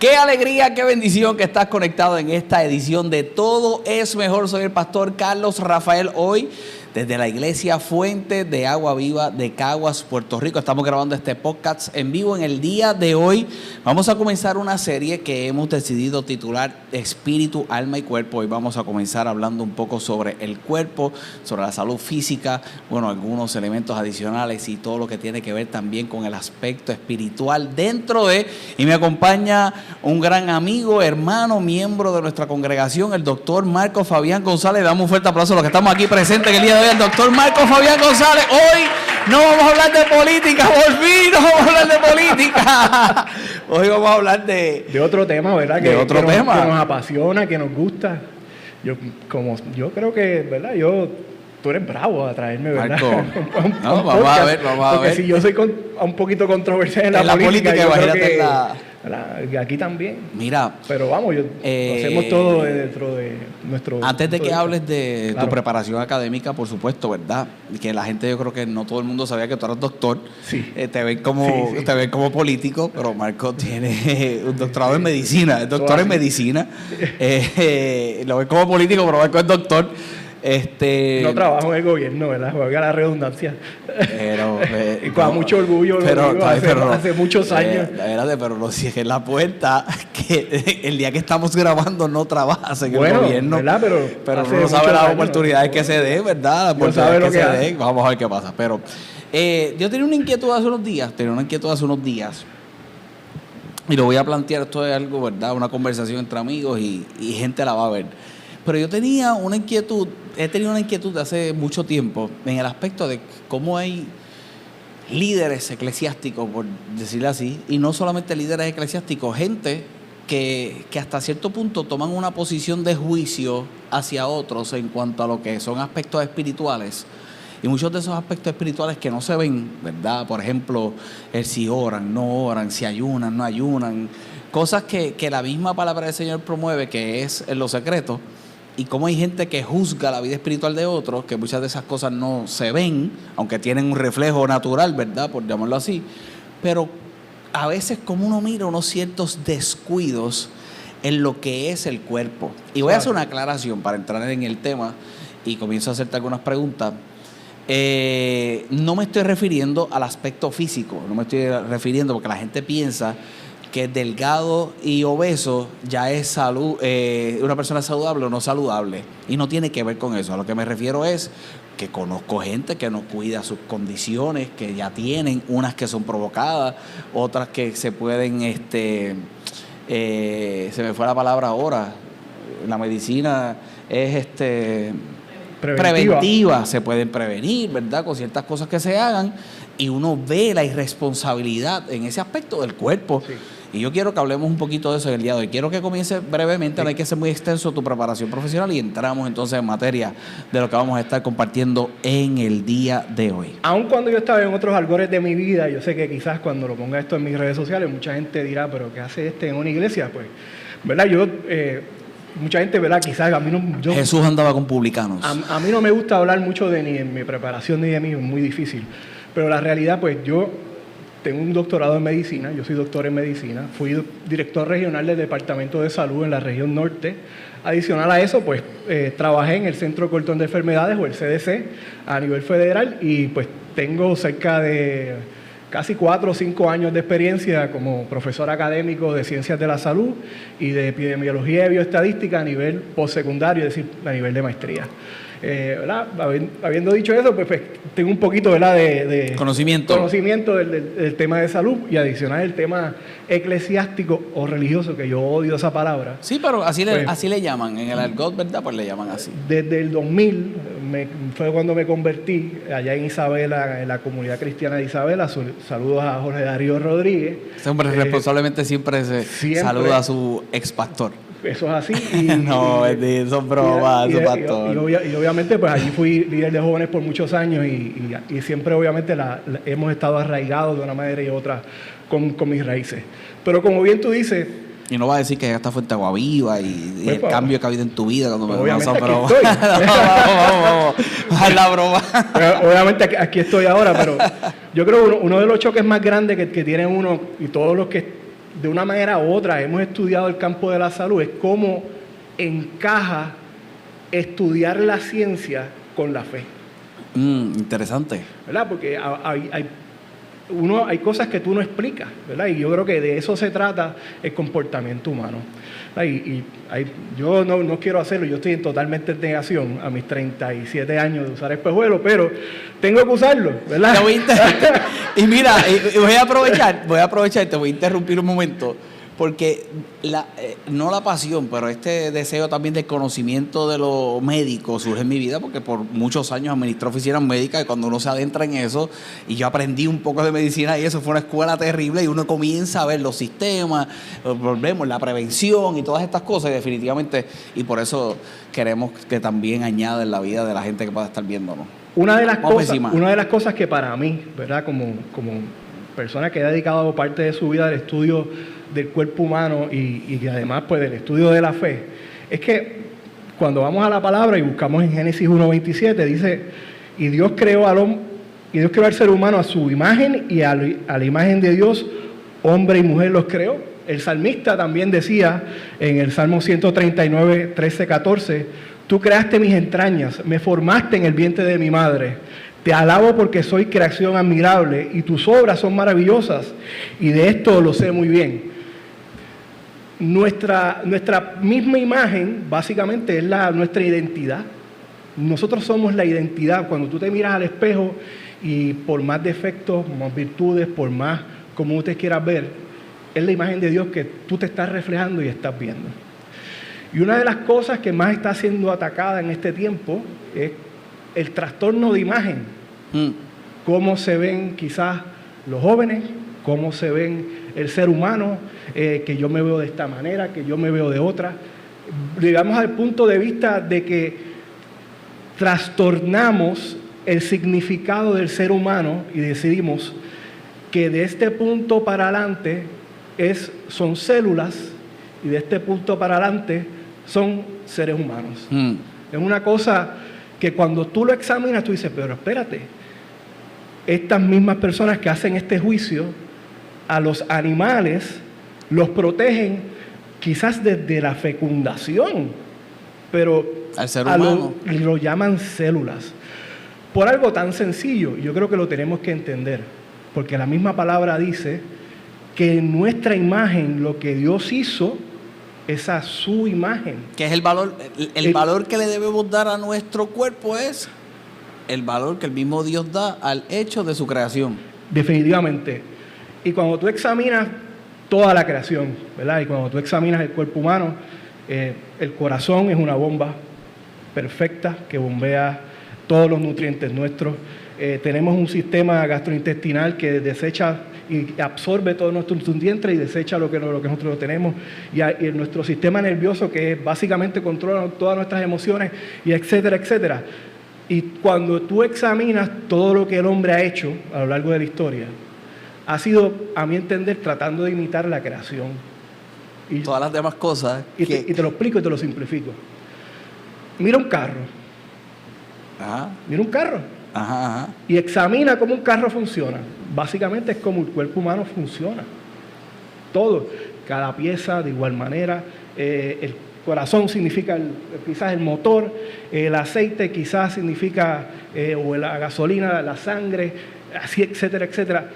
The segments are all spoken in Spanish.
Qué alegría, qué bendición que estás conectado en esta edición de Todo es Mejor. Soy el pastor Carlos Rafael, hoy desde la iglesia Fuente de Agua Viva de Caguas, Puerto Rico. Estamos grabando este podcast en vivo. En el día de hoy vamos a comenzar una serie que hemos decidido titular Espíritu, Alma y Cuerpo. Hoy vamos a comenzar hablando un poco sobre el cuerpo, sobre la salud física, bueno, algunos elementos adicionales y todo lo que tiene que ver también con el aspecto espiritual dentro de, y me acompaña un gran amigo, hermano, miembro de nuestra congregación, el doctor Marco Fabián González. Damos un fuerte aplauso a los que estamos aquí presentes en el día de hoy, el doctor Marco Fabián González. Hoy no vamos a hablar de política, por fin no vamos a hablar de política. Hoy vamos a hablar de otro tema, ¿verdad? Que nos apasiona, que nos gusta. Yo creo que, ¿verdad? Tú eres bravo a traerme, ¿verdad? Marco, vamos a ver. Porque si yo soy un poquito controversial en la política, yo creo que aquí también. Mira, pero vamos, hacemos todo dentro de nuestro... Antes de que hables de tu preparación académica, por supuesto, ¿verdad? Que la gente, yo creo que no todo el mundo sabía que tú eres doctor. Sí. Te ven como político, pero Marco tiene un doctorado en medicina, es doctor en medicina. Lo ven como político, pero Marco es doctor. No trabajo en el gobierno, ¿verdad? Valga la redundancia. Pero, y con mucho orgullo hace muchos años. Pero si es la puerta que el día que estamos grabando no trabajas en el gobierno. ¿Verdad? Pero uno no sabe las oportunidades que se den, ¿verdad? Las oportunidades que se den. Vamos a ver qué pasa. Pero yo tenía una inquietud hace unos días. Y lo voy a plantear, esto es algo, ¿verdad? Una conversación entre amigos y gente la va a ver. Pero yo he tenido una inquietud de hace mucho tiempo en el aspecto de cómo hay líderes eclesiásticos, por decirlo así, y no solamente líderes eclesiásticos, gente que hasta cierto punto toman una posición de juicio hacia otros en cuanto a lo que son aspectos espirituales. Y muchos de esos aspectos espirituales que no se ven, ¿verdad? Por ejemplo, el si oran, no oran, si ayunan, no ayunan, cosas que la misma palabra del Señor promueve, que es en lo secreto. Y cómo hay gente que juzga la vida espiritual de otros, que muchas de esas cosas no se ven, aunque tienen un reflejo natural, ¿verdad? Por llamarlo así. Pero a veces como uno mira unos ciertos descuidos en lo que es el cuerpo. Y voy a hacer una aclaración para entrar en el tema y comienzo a hacerte algunas preguntas. No me estoy refiriendo al aspecto físico, no me estoy refiriendo porque la gente piensa que delgado y obeso ya es salud, una persona saludable o no saludable, y no tiene que ver con eso. A lo que me refiero es que conozco gente que no cuida sus condiciones, que ya tienen unas que son provocadas, otras que se pueden, se me fue la palabra ahora, la medicina es preventiva, se pueden prevenir, ¿verdad? Con ciertas cosas que se hagan, y uno ve la irresponsabilidad en ese aspecto del cuerpo. Sí. Y yo quiero que hablemos un poquito de eso en el día de hoy. Quiero que comience brevemente, no hay que ser muy extenso tu preparación profesional, y entramos entonces en materia de lo que vamos a estar compartiendo en el día de hoy. Aun cuando yo estaba en otros albores de mi vida, yo sé que quizás cuando lo ponga esto en mis redes sociales, mucha gente dirá, ¿pero qué hace en una iglesia? Pues, ¿verdad? Mucha gente, ¿verdad? Quizás a mí no... Jesús andaba con publicanos. A mí no me gusta hablar mucho de ni en mi preparación ni de mí, es muy difícil. Pero la realidad, pues yo tengo un doctorado en medicina, yo soy doctor en medicina, fui director regional del Departamento de Salud en la región norte. Adicional a eso, pues trabajé en el Centro Cortón de Enfermedades, o el CDC, a nivel federal, y pues tengo cerca de casi 4 o 5 años de experiencia como profesor académico de Ciencias de la Salud y de Epidemiología y Bioestadística a nivel postsecundario, es decir, a nivel de maestría. ¿Verdad? Habiendo dicho eso, pues tengo un poquito, ¿verdad? de conocimiento del tema de salud, y adicional el tema eclesiástico o religioso, que yo odio esa palabra. Sí, pero así le llaman, en el argot, ¿verdad? Pues le llaman así. Desde el 2000 fue cuando me convertí allá en Isabela, en la comunidad cristiana de Isabela. Saludos a Jorge Darío Rodríguez. Ese hombre responsablemente siempre saluda a su ex pastor. Eso es así. Son bromas, su pastor. Y obviamente, pues allí fui líder de jóvenes por muchos años, y siempre, obviamente, hemos estado arraigados de una manera y otra con mis raíces. Pero como bien tú dices... Y no va a decir que llegaste a Fuente Agua Viva y el cambio que ha habido en tu vida cuando me vas a probar. Vamos, a la broma. Obviamente aquí estoy ahora, pero yo creo que uno de los choques más grandes que tiene uno, y todos los que de una manera u otra hemos estudiado el campo de la salud, es cómo encaja estudiar la ciencia con la fe. Interesante. ¿Verdad? Porque hay cosas que tú no explicas, ¿verdad? Y yo creo que de eso se trata el comportamiento humano. Yo no quiero hacerlo, yo estoy totalmente en negación a mis 37 años de usar espejuelos, pero tengo que usarlo, ¿verdad? Y mira, voy a aprovechar, te voy a interrumpir un momento, porque no la pasión, pero este deseo también de conocimiento de lo médico surge en mi vida, porque por muchos años administré oficinas médicas y cuando uno se adentra en eso, y yo aprendí un poco de medicina y eso fue una escuela terrible y uno comienza a ver los sistemas, los problemas, la prevención y todas estas cosas y definitivamente, y por eso queremos que también añada en la vida de la gente que pueda estar viéndonos. Una de las cosas que para mí, ¿verdad? Como persona que ha dedicado parte de su vida al estudio del cuerpo humano y además pues del estudio de la fe, es que cuando vamos a la palabra y buscamos en Génesis 1:27, dice, y Dios creó al ser humano a su imagen y a la imagen de Dios, hombre y mujer los creó. El salmista también decía en el Salmo 139, 13, 14, tú creaste mis entrañas, me formaste en el vientre de mi madre. Te alabo porque soy creación admirable y tus obras son maravillosas y de esto lo sé muy bien. Nuestra misma imagen básicamente es nuestra identidad. Nosotros somos la identidad. Cuando tú te miras al espejo y por más defectos, más virtudes, por más como te quieras ver, es la imagen de Dios que tú te estás reflejando y estás viendo. Y una de las cosas que más está siendo atacada en este tiempo es el trastorno de imagen. Cómo se ven quizás los jóvenes, cómo se ven el ser humano, que yo me veo de esta manera, que yo me veo de otra. Llegamos al punto de vista de que trastornamos el significado del ser humano y decidimos que de este punto para adelante son células y de este punto para adelante son seres humanos. Es una cosa que cuando tú lo examinas tú dices, pero espérate, estas mismas personas que hacen este juicio a los animales los protegen quizás desde la fecundación, pero al ser humano lo llaman células. Por algo tan sencillo, yo creo que lo tenemos que entender, porque la misma palabra dice que en nuestra imagen lo que Dios hizo es a su imagen. Que es el valor, el valor que le debemos dar a nuestro cuerpo es el valor que el mismo Dios da al hecho de su creación. Definitivamente. Y cuando tú examinas toda la creación, ¿verdad? Y cuando tú examinas el cuerpo humano, el corazón es una bomba perfecta que bombea todos los nutrientes nuestros. Tenemos un sistema gastrointestinal que desecha y absorbe todos nuestros nutrientes y desecha lo que nosotros tenemos. Y nuestro sistema nervioso, que básicamente controla todas nuestras emociones, y etcétera, etcétera. Y cuando tú examinas todo lo que el hombre ha hecho a lo largo de la historia, ha sido, a mi entender, tratando de imitar la creación. Y todas las demás cosas. Y te lo explico y te lo simplifico. Mira un carro. Ajá. Mira un carro. Ajá. Y examina cómo un carro funciona. Básicamente es como el cuerpo humano funciona. Todo. Cada pieza de igual manera. El corazón significa quizás el motor. El aceite quizás significa, o la gasolina, la sangre, así, etcétera, etcétera.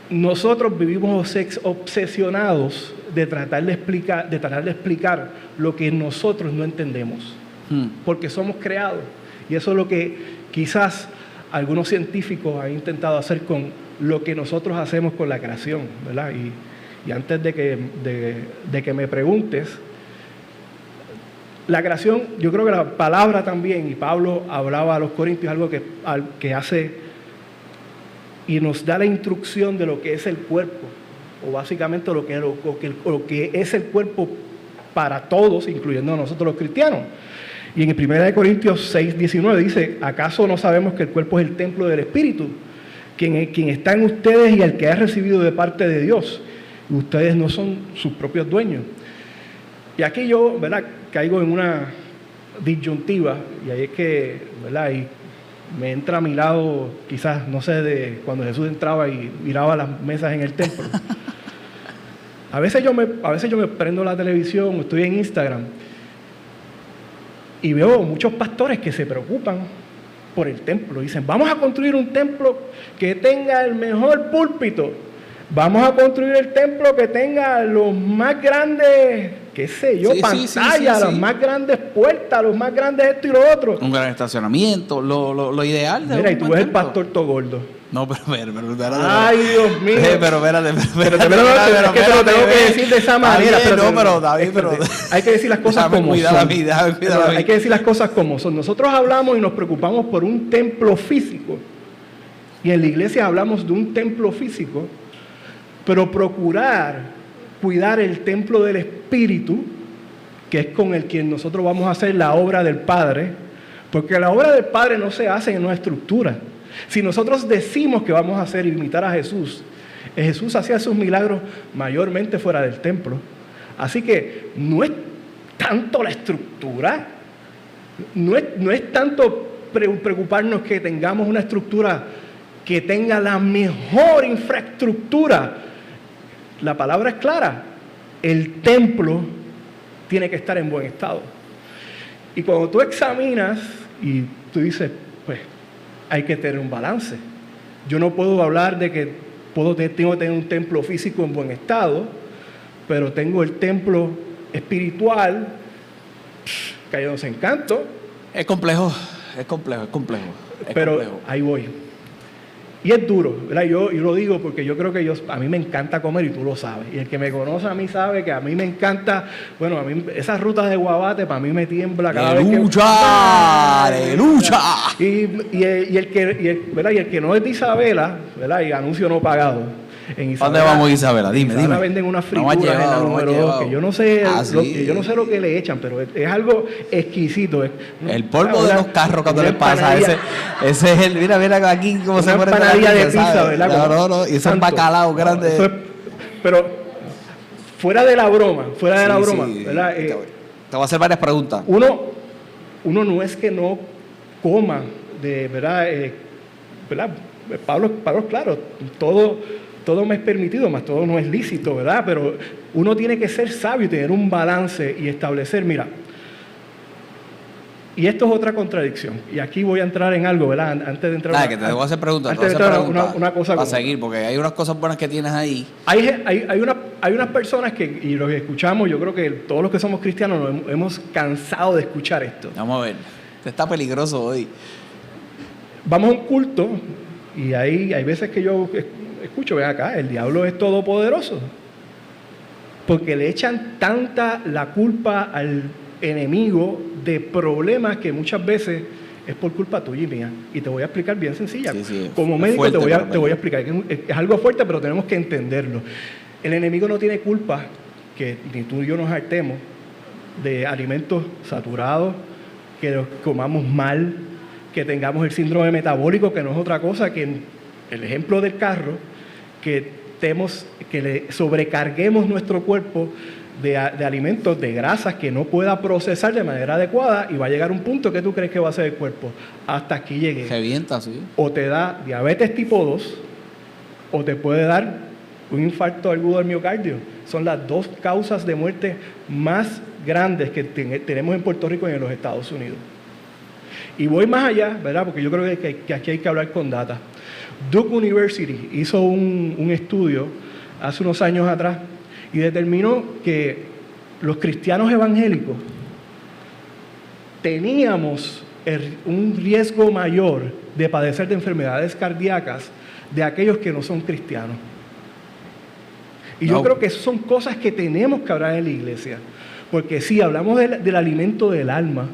Nosotros vivimos obsesionados de tratar de explicar lo que nosotros no entendemos, porque somos creados, y eso es lo que quizás algunos científicos han intentado hacer con lo que nosotros hacemos con la creación, ¿verdad? Y antes de que me preguntes, la creación, yo creo que la palabra también, y Pablo hablaba a los Corintios, algo que hace y nos da la instrucción de lo que es el cuerpo, o básicamente lo que es el cuerpo para todos, incluyendo a nosotros los cristianos. Y en 1 Corintios 6:19 dice, ¿acaso no sabemos que el cuerpo es el templo del Espíritu, quien está en ustedes y el que ha recibido de parte de Dios? Y ustedes no son sus propios dueños. Y aquí yo, ¿verdad?, caigo en una disyuntiva, y ahí es que, ¿verdad?, y me entra a mi lado, quizás, no sé, de cuando Jesús entraba y miraba las mesas en el templo. A veces yo me prendo la televisión, estoy en Instagram y veo muchos pastores que se preocupan por el templo. Dicen, vamos a construir un templo que tenga el mejor púlpito. Vamos a construir el templo que tenga los más grandes, qué sé yo, pantallas, las más grandes puertas, los más grandes esto y lo otro. Un gran estacionamiento, lo ideal. Mira, y tú ves el pastor todo gordo. No, pero ay, Dios mío. Pero espérate. Pero te lo tengo que decir de esa manera. Hay que decir las cosas como son. Hay que decir las cosas como son. Nosotros hablamos y nos preocupamos por un templo físico. Y en la iglesia hablamos de un templo físico. Pero procurar cuidar el templo del Espíritu, que es con el que nosotros vamos a hacer la obra del Padre, porque la obra del Padre no se hace en una estructura. Si nosotros decimos que vamos a hacer imitar a Jesús, Jesús hacía sus milagros mayormente fuera del templo. Así que no es tanto la estructura, no es tanto preocuparnos que tengamos una estructura que tenga la mejor infraestructura. La palabra es clara, el templo tiene que estar en buen estado. Y cuando tú examinas y tú dices, pues hay que tener un balance. Yo no puedo hablar de que tengo que tener un templo físico en buen estado, pero tengo el templo espiritual cayéndose en canto. Es complejo. Pero ahí voy. Y es duro, ¿verdad? Yo lo digo porque yo creo que a mí me encanta comer y tú lo sabes. Y el que me conoce a mí sabe que a mí me encanta, bueno, a mí esas rutas de Guabate para mí me tiembla cada vez que... ¡Aleluya! Y el que no es de Isabela, ¿verdad? Y anuncio no pagado. En Isabela, ¿dónde vamos, Isabela? Dime. Venden unas frituras en la número 2 que yo no sé lo que le echan, pero es algo exquisito. El polvo de los carros cuando le pasa. Ese es el, mira aquí cómo se pone la de pizza, ¿verdad? No, y esos bacalaos grandes. Pero fuera de la broma, ¿verdad? Te voy a hacer varias preguntas. Uno no es que no coma, ¿verdad? Pablo, claro, todo me es permitido, más todo no es lícito, ¿verdad? Pero uno tiene que ser sabio y tener un balance y establecer, mira, y esto es otra contradicción. Y aquí voy a entrar en algo, ¿verdad? Antes de entrar... que te debo hacer preguntas. Una cosa para seguir, porque hay unas cosas buenas que tienes ahí. Hay unas personas que, y los que escuchamos, yo creo que todos los que somos cristianos nos hemos cansado de escuchar esto. Vamos a ver. Está peligroso hoy. Vamos a un culto y hay veces que yo escucho, ven acá, el diablo es todopoderoso. Porque le echan tanta la culpa al enemigo de problemas que muchas veces es por culpa tuya y mía. Y te voy a explicar bien sencilla. Como médico fuerte, te voy a explicar. Es algo fuerte, pero tenemos que entenderlo. El enemigo no tiene culpa que ni tú y yo nos hartemos de alimentos saturados, que los comamos mal, que tengamos el síndrome metabólico, que no es otra cosa que el ejemplo del carro, que le sobrecarguemos nuestro cuerpo de alimentos, de grasas que no pueda procesar de manera adecuada y va a llegar un punto que tú crees que va a ser el cuerpo. Hasta aquí llegué. Revienta, sí. O te da diabetes tipo 2 o te puede dar un infarto agudo del miocardio. Son las dos causas de muerte más grandes que tenemos en Puerto Rico y en los Estados Unidos. Y voy más allá, ¿verdad? Porque yo creo que aquí hay que hablar con data. Duke University hizo un estudio hace unos años atrás y determinó que los cristianos evangélicos teníamos un riesgo mayor de padecer de enfermedades cardíacas de aquellos que no son cristianos. Y yo creo que esas son cosas que tenemos que hablar en la iglesia. Porque sí, hablamos del alimento del alma,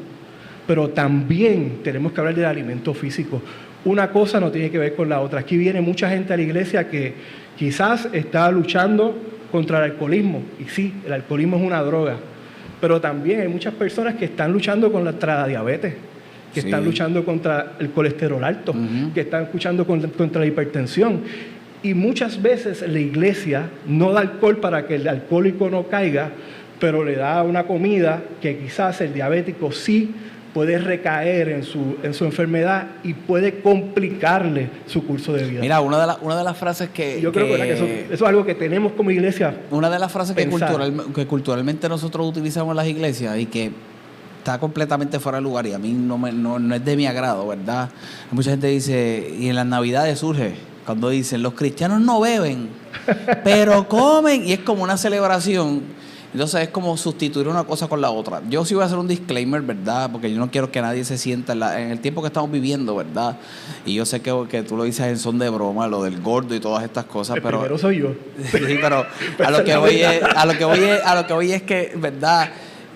pero también tenemos que hablar del alimento físico. Una cosa no tiene que ver con la otra. Aquí viene mucha gente a la iglesia que quizás está luchando contra el alcoholismo. Y sí, el alcoholismo es una droga. Pero también hay muchas personas que están luchando contra la diabetes, que están luchando contra el colesterol alto, que están luchando contra la hipertensión. Y muchas veces la iglesia no da alcohol para que el alcohólico no caiga, pero le da una comida que quizás el diabético sí puede recaer en su enfermedad y puede complicarle su curso de vida. Mira, una de las frases que... Yo creo que eso es algo que tenemos como iglesia. Una de las frases que culturalmente nosotros utilizamos en las iglesias y que está completamente fuera de lugar y a mí no es de mi agrado, ¿verdad? Mucha gente dice, y en las Navidades surge, cuando dicen, los cristianos no beben, pero comen, y es como una celebración. Entonces es como sustituir una cosa con la otra. Yo sí voy a hacer un disclaimer, ¿verdad? Porque yo no quiero que nadie se sienta en el tiempo que estamos viviendo, ¿verdad? Y yo sé que tú lo dices en son de broma, lo del gordo y todas estas cosas, pero... Primero soy yo. Sí, pero a lo que voy es que, ¿verdad?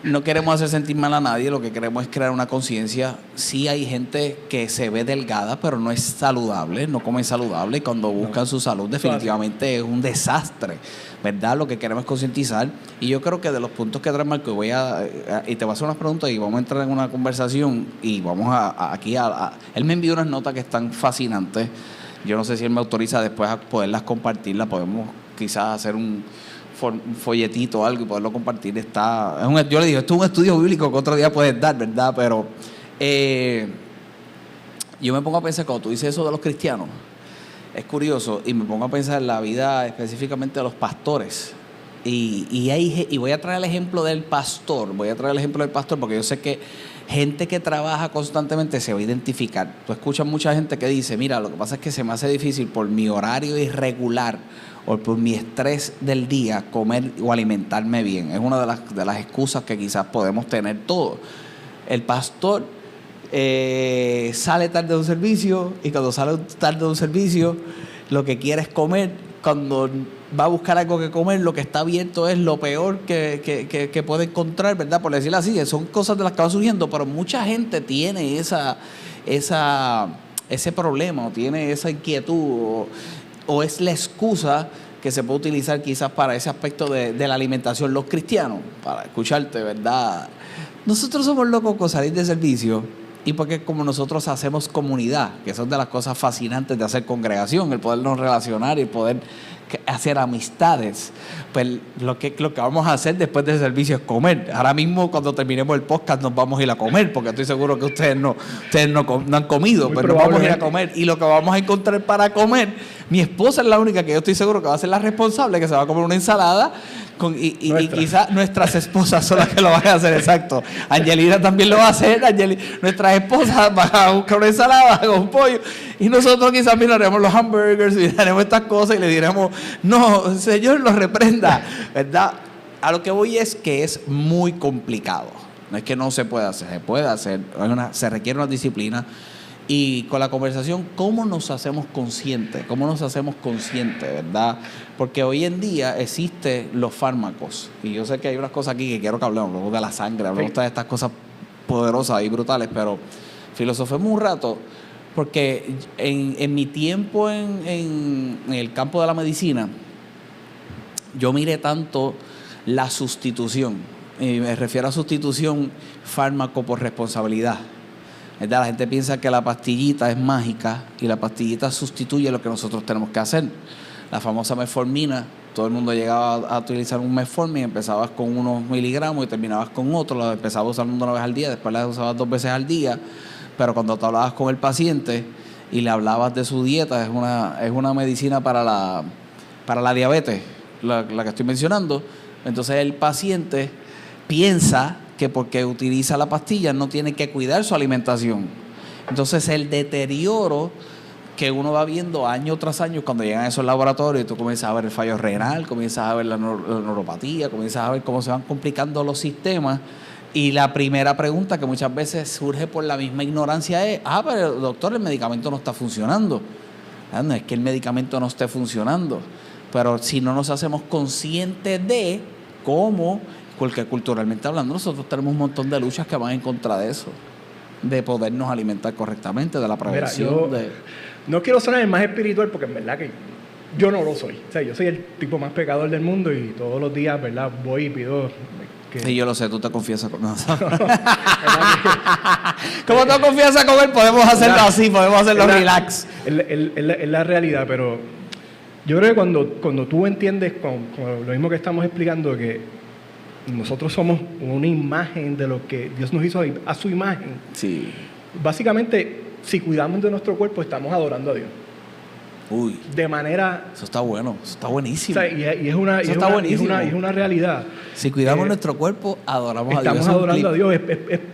No queremos hacer sentir mal a nadie, lo que queremos es crear una conciencia. Sí hay gente que se ve delgada, pero no es saludable, no come saludable, y cuando buscan su salud definitivamente es un desastre, ¿verdad? Lo que queremos es concientizar, y yo creo que de los puntos que trae Marco, y te voy a hacer unas preguntas y vamos a entrar en una conversación, y vamos él me envió unas notas que están fascinantes. Yo no sé si él me autoriza después a poderlas compartirlas, podemos quizás hacer un folletito o algo y poderlo compartir. Yo le digo, esto es un estudio bíblico que otro día puedes dar, ¿verdad? Pero yo me pongo a pensar, cuando tú dices eso de los cristianos, es curioso, y me pongo a pensar en la vida específicamente de los pastores. Y voy a traer el ejemplo del pastor, porque yo sé que gente que trabaja constantemente se va a identificar. Tú escuchas mucha gente que dice, mira, lo que pasa es que se me hace difícil por mi horario irregular o por mi estrés del día comer o alimentarme bien. Es una de las excusas que quizás podemos tener todos. El pastor sale tarde de un servicio, y cuando sale tarde de un servicio lo que quiere es comer. Cuando va a buscar algo que comer, lo que está abierto es lo peor que puede encontrar, ¿verdad? Por decirlo así, son cosas de las que van surgiendo, pero mucha gente tiene ese problema, o tiene esa inquietud, o es la excusa que se puede utilizar quizás para ese aspecto de la alimentación. Los cristianos, para escucharte, ¿verdad? Nosotros somos locos con salir de servicio, y porque como nosotros hacemos comunidad, que son de las cosas fascinantes de hacer congregación, el podernos relacionar y el poder hacer amistades, pues lo que vamos a hacer después del servicio es comer. Ahora mismo, cuando terminemos el podcast, nos vamos a ir a comer, porque estoy seguro que ustedes no han comido, pero nos vamos a ir a comer, y lo que vamos a encontrar para comer, mi esposa es la única que yo estoy seguro que va a ser la responsable, que se va a comer una ensalada, y quizás nuestras esposas son las que lo van a hacer, exacto. Angelina también lo va a hacer. Nuestras esposas van a buscar una ensalada con un pollo, y nosotros quizás miraremos los hamburgers y miraremos estas cosas y le diremos, no, Señor, los reprenda, ¿verdad? A lo que voy es que es muy complicado. No es que no se pueda hacer, se puede hacer, se requiere una disciplina. Y con la conversación, ¿cómo nos hacemos conscientes? ¿Verdad? Porque hoy en día existen los fármacos. Y yo sé que hay unas cosas aquí que quiero que hablemos de la sangre, hablamos de estas cosas poderosas y brutales, pero filosofemos un rato, porque en mi tiempo en el campo de la medicina, yo miré tanto la sustitución, y me refiero a sustitución fármaco por responsabilidad. ¿Verdad? La gente piensa que la pastillita es mágica y la pastillita sustituye lo que nosotros tenemos que hacer. La famosa metformina, todo el mundo llegaba a utilizar un metformin, empezabas con unos miligramos y terminabas con otro, la empezabas usando una vez al día, después la usabas 2 veces al día, pero cuando te hablabas con el paciente y le hablabas de su dieta, es una medicina para la diabetes, la que estoy mencionando. Entonces el paciente piensa que porque utiliza la pastilla no tiene que cuidar su alimentación. Entonces el deterioro que uno va viendo año tras año cuando llegan a esos laboratorios, tú comienzas a ver el fallo renal, comienzas a ver la neuropatía, comienzas a ver cómo se van complicando los sistemas, y la primera pregunta que muchas veces surge por la misma ignorancia es, pero doctor, el medicamento no está funcionando. No es que el medicamento no esté funcionando, pero si no nos hacemos conscientes de cómo, porque culturalmente hablando nosotros tenemos un montón de luchas que van en contra de eso, de podernos alimentar correctamente, de la prevención. Mira, no quiero sonar el más espiritual, porque en verdad que yo no lo soy. O sea, yo soy el tipo más pecador del mundo, y todos los días, ¿verdad?, voy y pido que... Sí, yo lo sé, tú te confiesas con nosotros. Como tú confiesas con él, podemos hacerlo así, podemos hacerlo relax. Es la realidad, pero yo creo que cuando tú entiendes con lo mismo que estamos explicando, que nosotros somos una imagen de lo que Dios nos hizo a su imagen. Sí. Básicamente, si cuidamos de nuestro cuerpo, estamos adorando a Dios. Uy. De manera... Eso está bueno, eso está buenísimo. O sea, y es una realidad. Si cuidamos nuestro cuerpo, adoramos a Dios. Estamos adorando a Dios.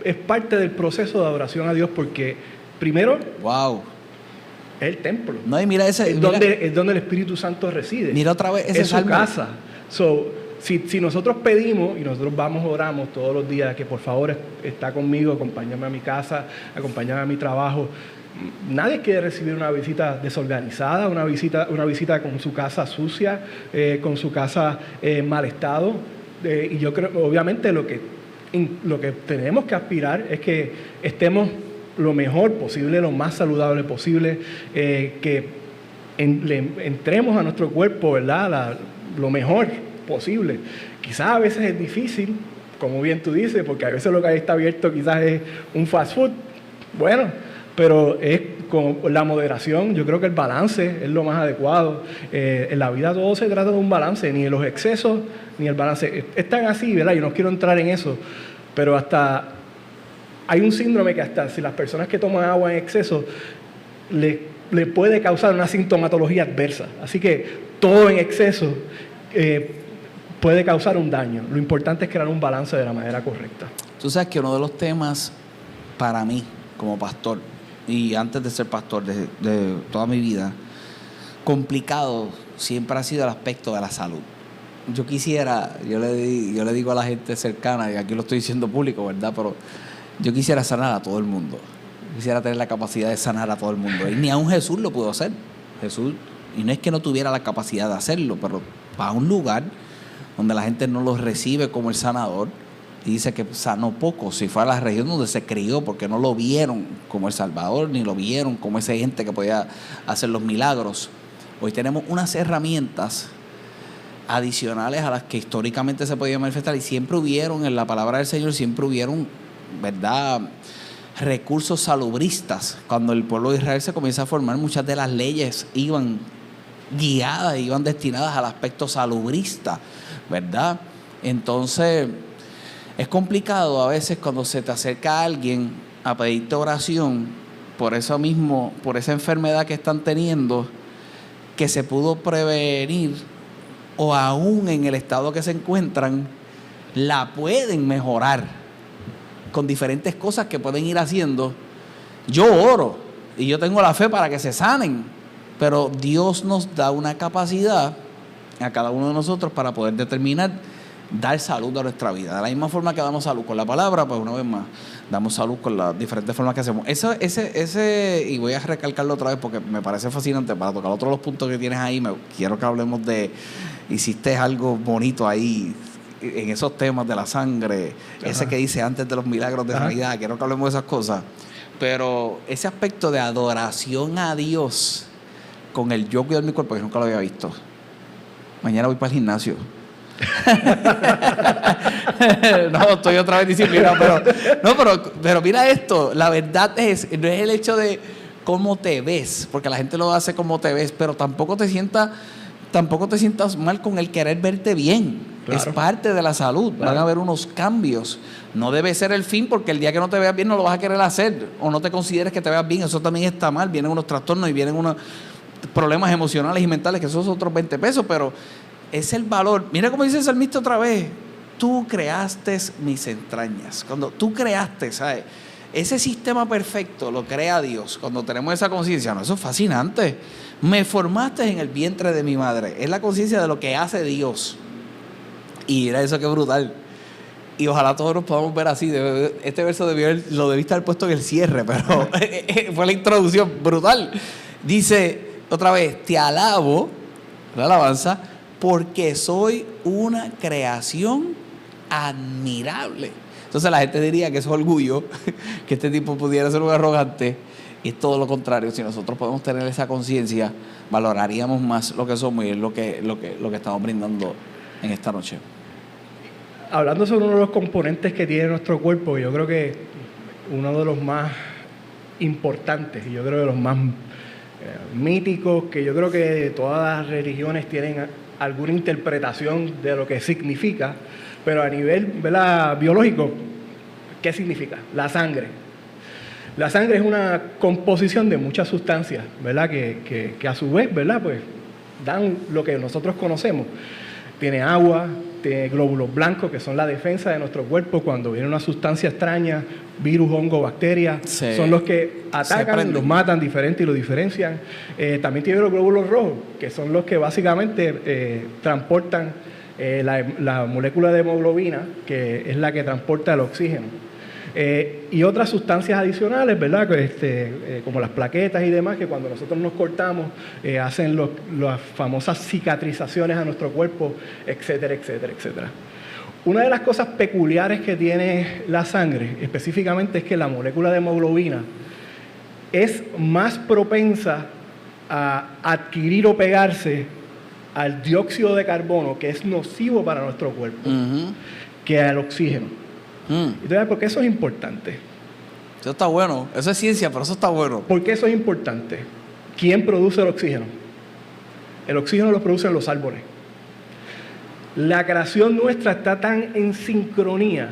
Es parte del proceso de adoración a Dios porque, primero... Wow. Es el templo. No, y mira ese... Es donde el Espíritu Santo reside. Mira otra vez ese salmo. Es su casa. Si nosotros pedimos, y nosotros oramos todos los días, que por favor está conmigo, acompáñame a mi casa, acompáñame a mi trabajo. Nadie quiere recibir una visita desorganizada, una visita con su casa sucia, con su casa en mal estado. Y yo creo, obviamente, lo que tenemos que aspirar es que estemos lo mejor posible, lo más saludable posible, que le entremos a nuestro cuerpo, ¿verdad? Lo mejor posible. Quizás a veces es difícil, como bien tú dices, porque a veces lo que ahí está abierto quizás es un fast food. Bueno, pero es con la moderación. Yo creo que el balance es lo más adecuado. En la vida todo se trata de un balance, ni de los excesos, ni el balance. Es tan así, ¿verdad? Yo no quiero entrar en eso, pero hasta hay un síndrome que hasta si las personas que toman agua en exceso le puede causar una sintomatología adversa. Así que todo en exceso puede causar un daño. Lo importante es crear un balance de la manera correcta. Tú sabes que uno de los temas para mí como pastor, y antes de ser pastor de toda mi vida, complicado siempre ha sido el aspecto de la salud. Yo quisiera, yo le digo a la gente cercana, y aquí lo estoy diciendo público, ¿verdad? Pero yo quisiera sanar a todo el mundo. Quisiera tener la capacidad de sanar a todo el mundo. Y ni aún Jesús lo pudo hacer. Jesús, y no es que no tuviera la capacidad de hacerlo, pero va a un lugar donde la gente no lo recibe como el sanador. Y dice que sanó poco. Si fue a la región donde se crió, porque no lo vieron como el Salvador, ni lo vieron como ese gente que podía hacer los milagros. Hoy tenemos unas herramientas adicionales a las que históricamente se podían manifestar, y siempre hubieron, en la palabra del Señor, siempre hubieron, ¿verdad?, recursos salubristas. Cuando el pueblo de Israel se comienza a formar, muchas de las leyes iban guiadas, iban destinadas al aspecto salubrista, ¿verdad? Entonces, es complicado a veces cuando se te acerca a alguien a pedirte oración por eso mismo, por esa enfermedad que están teniendo, que se pudo prevenir, o aún en el estado que se encuentran, la pueden mejorar con diferentes cosas que pueden ir haciendo. Yo oro y yo tengo la fe para que se sanen, pero Dios nos da una capacidad a cada uno de nosotros para poder determinar dar salud a nuestra vida. De la misma forma que damos salud con la palabra, pues una vez más, damos salud con las diferentes formas que hacemos. Y voy a recalcarlo otra vez porque me parece fascinante para tocar otros los puntos que tienes ahí. Quiero que hablemos hiciste algo bonito ahí en esos temas de la sangre, ajá, ese que dice antes de los milagros de Navidad. Quiero que hablemos de esas cosas. Pero ese aspecto de adoración a Dios con el yo cuidar mi cuerpo, que nunca lo había visto. Mañana voy para el gimnasio. No, estoy otra vez disciplinado, pero mira esto, la verdad no es el hecho de cómo te ves, porque la gente lo hace como te ves, pero tampoco te sientas mal con el querer verte bien. Claro. Es parte de la salud, claro. Van a haber unos cambios. No debe ser el fin, porque el día que no te veas bien no lo vas a querer hacer, o no te consideres que te veas bien. Eso también está mal. Vienen unos trastornos y vienen unos problemas emocionales y mentales, que esos son otros 20 pesos, pero es el valor. Mira cómo dice el salmista otra vez: tú creaste mis entrañas. Cuando tú creaste, ¿sabes? Ese sistema perfecto lo crea Dios. Cuando tenemos esa conciencia, no, eso es fascinante. Me formaste en el vientre de mi madre. Es la conciencia de lo que hace Dios. Y era eso, que brutal. Y ojalá todos nos podamos ver así. Este verso lo debiste haber puesto en el cierre, pero fue la introducción brutal. Dice otra vez: te alabo, la alabanza, porque soy una creación admirable. Entonces la gente diría que es orgullo, que este tipo pudiera ser un arrogante, y es todo lo contrario. Si nosotros podemos tener esa conciencia, valoraríamos más lo que somos, y es lo que estamos brindando en esta noche. Hablando sobre uno de los componentes que tiene nuestro cuerpo, yo creo que uno de los más importantes, y yo creo de los más míticos, que yo creo que todas las religiones tienen alguna interpretación de lo que significa, Pero a nivel, ¿verdad?, biológico, ¿qué significa? La sangre. La sangre es una composición de muchas sustancias, ¿verdad?, que a su vez, ¿verdad?, pues dan lo que nosotros conocemos. Tiene agua, tiene glóbulos blancos, que son la defensa de nuestro cuerpo cuando viene una sustancia extraña, virus, hongo, bacteria, son los que atacan, los matan diferente y lo diferencian. También tiene los glóbulos rojos, que son los que básicamente transportan la molécula de hemoglobina, que es la que transporta el oxígeno. Y otras sustancias adicionales, ¿verdad?, como las plaquetas y demás, que cuando nosotros nos cortamos hacen las famosas cicatrizaciones a nuestro cuerpo, etcétera, etcétera, etcétera. Una de las cosas peculiares que tiene la sangre, específicamente, es que la molécula de hemoglobina es más propensa a adquirir o pegarse al dióxido de carbono, que es nocivo para nuestro cuerpo, que al oxígeno. Entonces, ¿por qué eso es importante? Eso está bueno. Eso es ciencia, pero eso está bueno. ¿Por qué eso es importante? ¿Quién produce el oxígeno? El oxígeno lo producen los árboles. La creación nuestra está tan en sincronía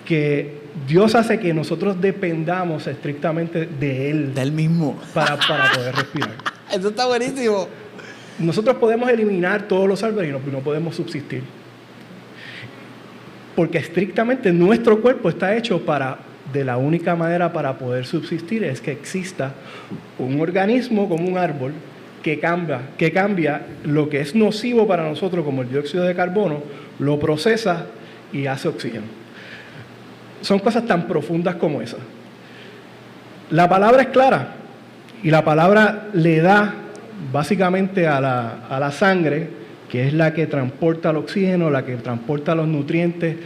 que Dios hace que nosotros dependamos estrictamente de Él. De Él mismo. Para poder respirar. Eso está buenísimo. Nosotros podemos eliminar todos los árboles y no podemos subsistir. Porque estrictamente nuestro cuerpo está hecho de la única manera para poder subsistir es que exista un organismo como un árbol que cambia lo que es nocivo para nosotros, como el dióxido de carbono, lo procesa y hace oxígeno. Son cosas tan profundas como esas. La palabra es clara y la palabra le da básicamente a la sangre, que es la que transporta el oxígeno, la que transporta los nutrientes,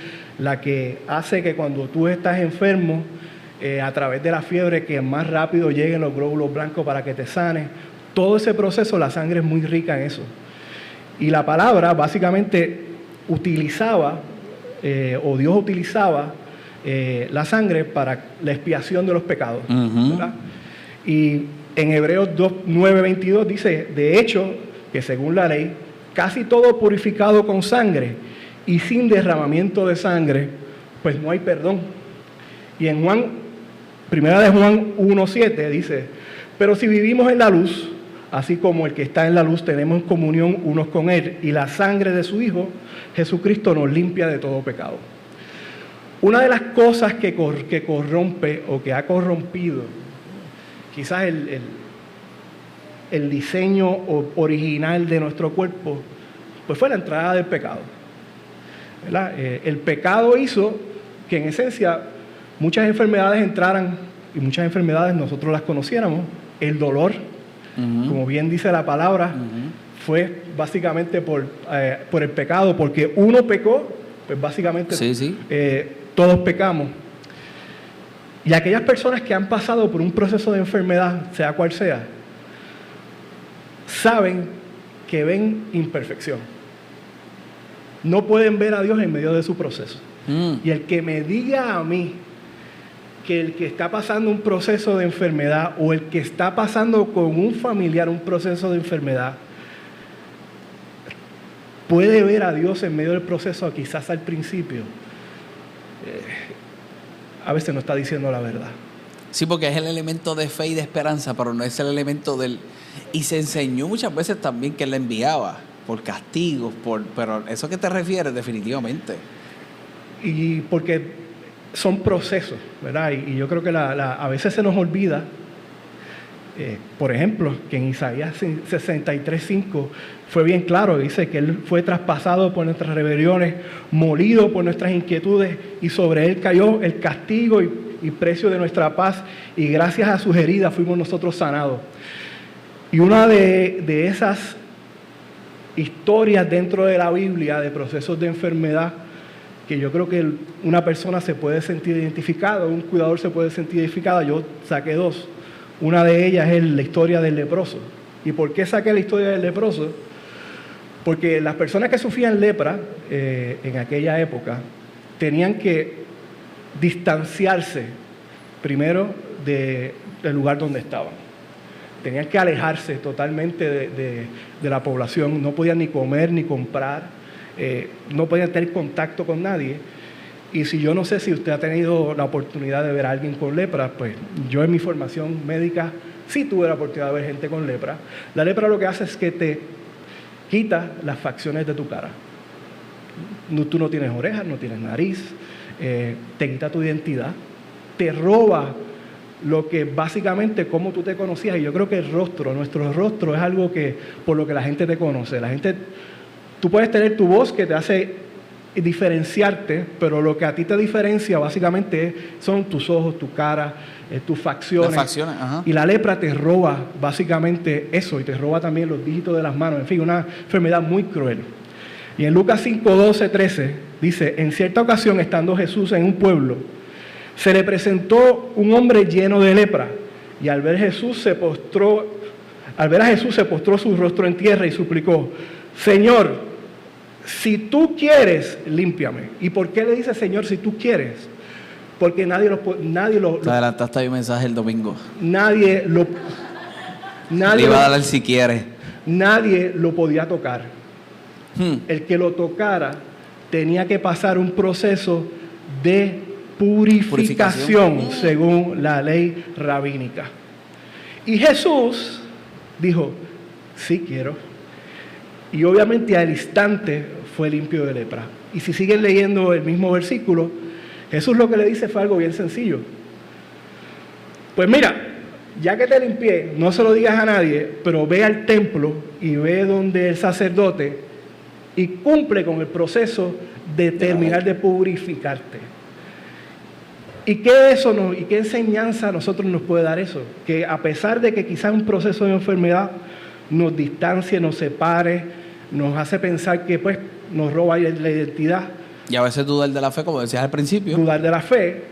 la que hace que cuando tú estás enfermo, a través de la fiebre, que más rápido lleguen los glóbulos blancos para que te sanes. Todo ese proceso, la sangre es muy rica en eso. Y la palabra básicamente utilizaba, o Dios utilizaba, la sangre para la expiación de los pecados. ¿Verdad? Y en Hebreos 9:22 dice, de hecho, que según la ley, casi todo purificado con sangre y sin derramamiento de sangre, pues no hay perdón. Y en Primera de Juan 1:7 dice, pero si vivimos en la luz, así como el que está en la luz, tenemos comunión unos con Él, y la sangre de su Hijo, Jesucristo, nos limpia de todo pecado. Una de las cosas que corrompe o que ha corrompido quizás el diseño original de nuestro cuerpo, pues fue la entrada del pecado, ¿verdad? El pecado hizo que en esencia muchas enfermedades entraran, y muchas enfermedades nosotros las conociéramos. El dolor, como bien dice la palabra, fue básicamente por el pecado, porque uno pecó, pues básicamente todos pecamos. Y aquellas personas que han pasado por un proceso de enfermedad, sea cual sea, saben que ven imperfección. No pueden ver a Dios en medio de su proceso. Y el que me diga a mí que el que está pasando un proceso de enfermedad, o el que está pasando con un familiar un proceso de enfermedad, puede ver a Dios en medio del proceso, quizás al principio, a veces no está diciendo la verdad. Sí, porque es el elemento de fe y de esperanza, pero no es el elemento del... Y se enseñó muchas veces también que Él la enviaba por castigos, pero eso que te refieres definitivamente. Y porque son procesos, ¿verdad? Y yo creo que a veces se nos olvida, por ejemplo, que en Isaías 63:5 fue bien claro, dice que Él fue traspasado por nuestras rebeliones, molido por nuestras inquietudes, y sobre Él cayó el castigo y precio de nuestra paz, y gracias a sus heridas fuimos nosotros sanados. Y una de esas historias dentro de la Biblia de procesos de enfermedad, que yo creo que una persona se puede sentir identificada, un cuidador se puede sentir identificado, yo saqué dos. Una de ellas es la historia del leproso. ¿Y por qué saqué la historia del leproso? Porque las personas que sufrían lepra en aquella época tenían que distanciarse primero del lugar donde estaban. Tenían que alejarse totalmente de la población, no podían ni comer ni comprar. no podían tener contacto con nadie. Y si yo no sé si usted ha tenido la oportunidad de ver a alguien con lepra, pues yo en mi formación médica sí tuve la oportunidad de ver gente con lepra. La lepra lo que hace es que te quita las facciones de tu cara. Tú no tienes orejas, no tienes nariz, te quita tu identidad, te roba lo que básicamente como tú te conocías. Y yo creo que el rostro, nuestro rostro es algo que por lo que la gente te conoce. La gente, tú puedes tener tu voz que te hace diferenciarte, pero lo que a ti te diferencia básicamente son tus ojos, tu cara, tus facciones. Las facciones, ajá. Y la lepra te roba básicamente eso, y te roba también los dígitos de las manos. En fin, una enfermedad muy cruel. Y en Lucas 5, 12, 13 dice: en cierta ocasión, estando Jesús en un pueblo, se le presentó un hombre lleno de lepra, y al ver a Jesús se postró su rostro en tierra y suplicó: Señor, si tú quieres, límpiame. ¿Y por qué le dice Señor si tú quieres? Porque nadie lo... Te adelantaste ahí un mensaje el domingo. Nadie le iba a dar si quiere. Nadie lo podía tocar. El que lo tocara tenía que pasar un proceso de purificación según la ley rabínica. Y Jesús dijo: sí quiero. Y obviamente al instante fue limpio de lepra. Y si siguen leyendo el mismo versículo, Jesús lo que le dice fue algo bien sencillo. Pues mira, ya que te limpié, no se lo digas a nadie, pero ve al templo y ve donde el sacerdote y cumple con el proceso de terminar de purificarte. ¿Y qué enseñanza a nosotros nos puede dar eso? Que a pesar de que quizás un proceso de enfermedad nos distancie, nos separe, nos hace pensar que pues nos roba la identidad. Y a veces dudar de la fe, como decías al principio. Dudar de la fe.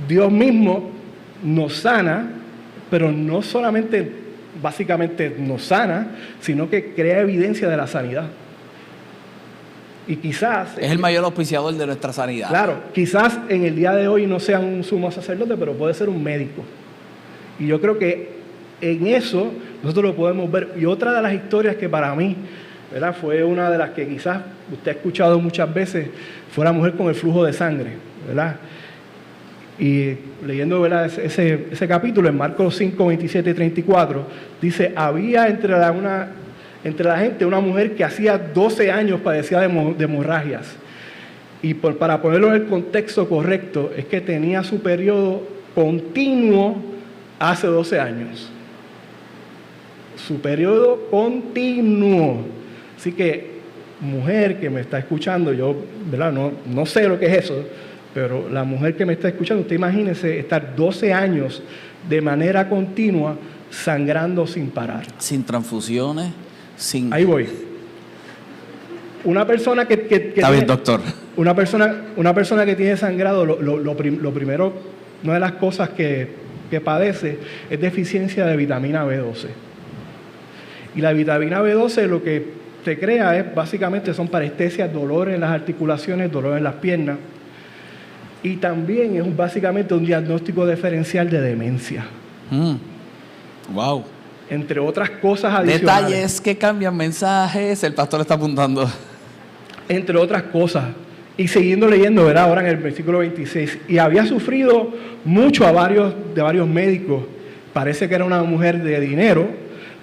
Dios mismo nos sana, pero no solamente básicamente nos sana, sino que crea evidencia de la sanidad. Y quizás... es el mayor auspiciador de nuestra sanidad. Claro, quizás en el día de hoy no sea un sumo sacerdote, pero puede ser un médico. Y yo creo que en eso nosotros lo podemos ver. Y otra de las historias que para mí, ¿verdad?, fue una de las que quizás usted ha escuchado muchas veces, fue la mujer con el flujo de sangre, ¿verdad? Y leyendo, ¿verdad?, ese capítulo en Marcos 5, 27 y 34, dice: había entre la gente una mujer que hacía 12 años padecía de hemorragias. Y para ponerlo en el contexto correcto, es que tenía su periodo continuo hace 12 años. Su periodo continuo. Así que, mujer que me está escuchando, yo, ¿verdad?, no sé lo que es eso, pero la mujer que me está escuchando, usted imagínese estar 12 años de manera continua sangrando sin parar. Sin transfusiones, sin... Ahí voy. Una persona que está bien, doctor. Una persona que tiene sangrado, lo primero, una de las cosas que padece es deficiencia de vitamina B12. Y la vitamina B12 lo que te crea es básicamente son parestesias, dolores en las articulaciones, dolores en las piernas. Y también es básicamente un diagnóstico diferencial de demencia. Wow. Entre otras cosas adicionales. Detalles que cambian mensajes, el pastor está apuntando. Entre otras cosas. Y siguiendo leyendo, ¿verdad?, ahora en el versículo 26. Y había sufrido mucho de varios médicos. Parece que era una mujer de dinero,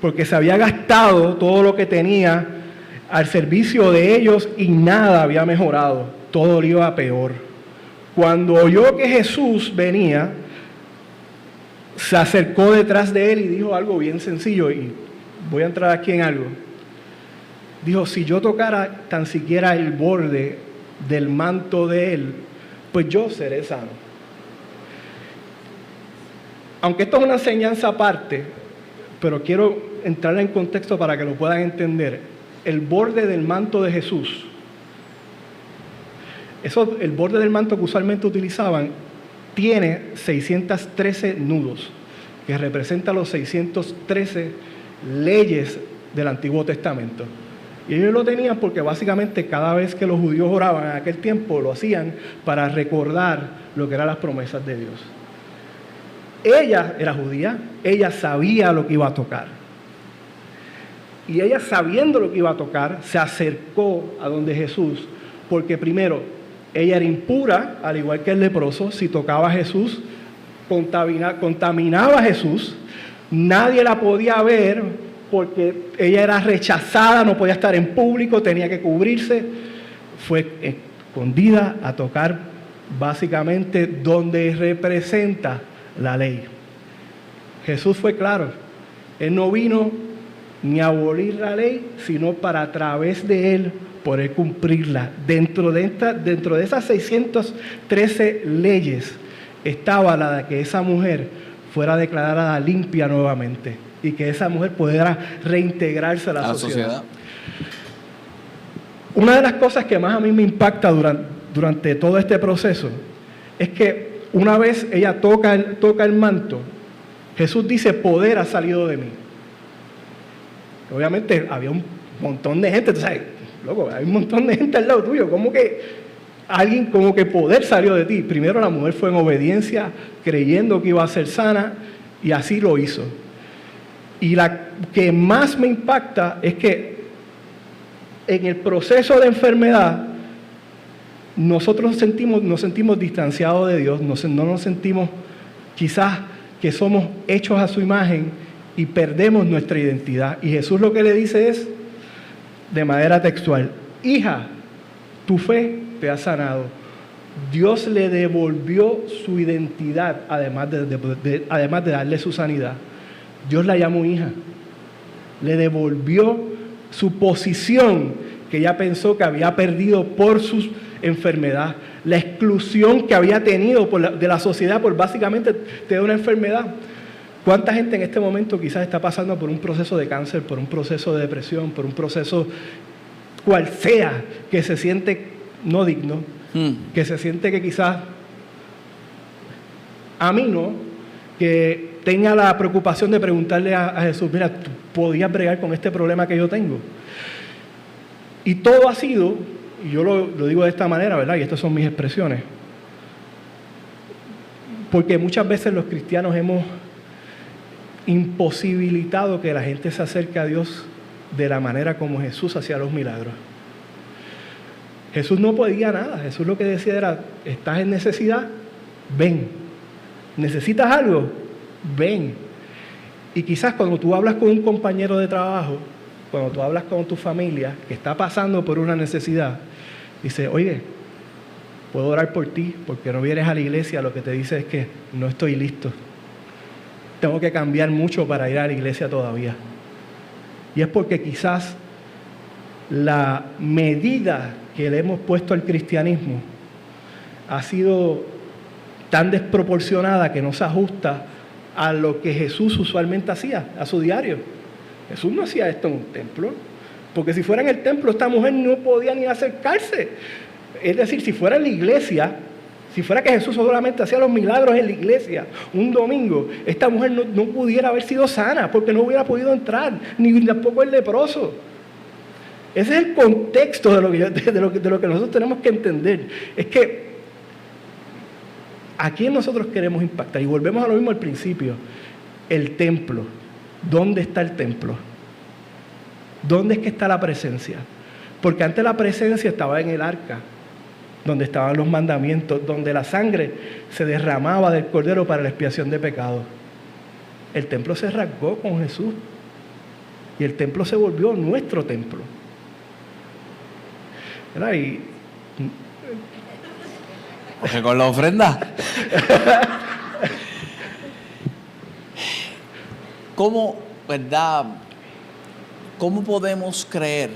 porque se había gastado todo lo que tenía al servicio de ellos y nada había mejorado. Todo le iba peor. Cuando oyó que Jesús venía, se acercó detrás de él y dijo algo bien sencillo, y voy a entrar aquí en algo. Dijo: si yo tocara tan siquiera el borde del manto de él, pues yo seré sano. Aunque esto es una enseñanza aparte, pero quiero entrar en contexto para que lo puedan entender. El borde del manto de Jesús, el borde del manto que usualmente utilizaban, tiene 613 nudos, que representan los 613 leyes del Antiguo Testamento. Y ellos lo tenían porque básicamente cada vez que los judíos oraban en aquel tiempo, lo hacían para recordar lo que eran las promesas de Dios. Ella era judía, ella sabía lo que iba a tocar. Y ella, sabiendo lo que iba a tocar, se acercó a donde Jesús, porque primero, ella era impura, al igual que el leproso. Si tocaba a Jesús, contaminaba a Jesús. Nadie la podía ver porque ella era rechazada, no podía estar en público, tenía que cubrirse. Fue escondida a tocar básicamente donde representa la ley. Jesús fue claro, Él no vino ni a abolir la ley, sino para a través de Él poder cumplirla. Dentro de esas 613 leyes estaba la de que esa mujer fuera declarada limpia nuevamente y que esa mujer pudiera reintegrarse a la sociedad. Una de las cosas que más a mí me impacta durante todo este proceso es que una vez ella toca el manto, Jesús dice: poder ha salido de mí. Obviamente había un montón de gente, ¿sabes? Loco, hay un montón de gente al lado tuyo. ¿Cómo que alguien, como que poder salió de ti? Primero la mujer fue en obediencia, creyendo que iba a ser sana, y así lo hizo. Y la que más me impacta es que en el proceso de enfermedad nosotros nos sentimos distanciados de Dios, no nos sentimos quizás que somos hechos a su imagen y perdemos nuestra identidad. Y Jesús lo que le dice es, de manera textual: hija, tu fe te ha sanado. Dios le devolvió su identidad, además de darle su sanidad. Dios la llamó hija. Le devolvió su posición que ella pensó que había perdido por su enfermedad. La exclusión que había tenido de la sociedad por básicamente tener una enfermedad. ¿Cuánta gente en este momento quizás está pasando por un proceso de cáncer, por un proceso de depresión, por un proceso cual sea, que se siente no digno, que se siente que quizás a mí no, que tenga la preocupación de preguntarle a Jesús: mira, ¿tú podías bregar con este problema que yo tengo? Y todo ha sido, y yo lo digo de esta manera, ¿verdad? Y estas son mis expresiones, porque muchas veces los cristianos hemos imposibilitado que la gente se acerque a Dios de la manera como Jesús hacía los milagros. Jesús no podía nada. Jesús lo que decía era: estás en necesidad, ven. ¿Necesitas algo? Ven. Y quizás cuando tú hablas con un compañero de trabajo, cuando tú hablas con tu familia que está pasando por una necesidad, dice: oye, puedo orar por ti porque no vienes a la iglesia. Lo que te dice es que no estoy listo. Tengo que cambiar mucho para ir a la iglesia todavía. Y es porque quizás la medida que le hemos puesto al cristianismo ha sido tan desproporcionada que no se ajusta a lo que Jesús usualmente hacía, a su diario. Jesús no hacía esto en un templo, porque si fuera en el templo esta mujer no podía ni acercarse. Es decir, si fuera en la iglesia, si fuera que Jesús solamente hacía los milagros en la iglesia un domingo, esta mujer no pudiera haber sido sana, porque no hubiera podido entrar, ni tampoco el leproso. Ese es el contexto de lo que nosotros tenemos que entender. Es que ¿a quién nosotros queremos impactar? Y volvemos a lo mismo al principio. El templo. ¿Dónde está el templo? ¿Dónde es que está la presencia? Porque antes la presencia estaba en el arca, donde estaban los mandamientos, donde la sangre se derramaba del cordero para la expiación de pecados. El templo se rasgó con Jesús y el templo se volvió nuestro templo. ¿Verdad? Y porque con la ofrenda. ¿Cómo, verdad? ¿Cómo podemos creer?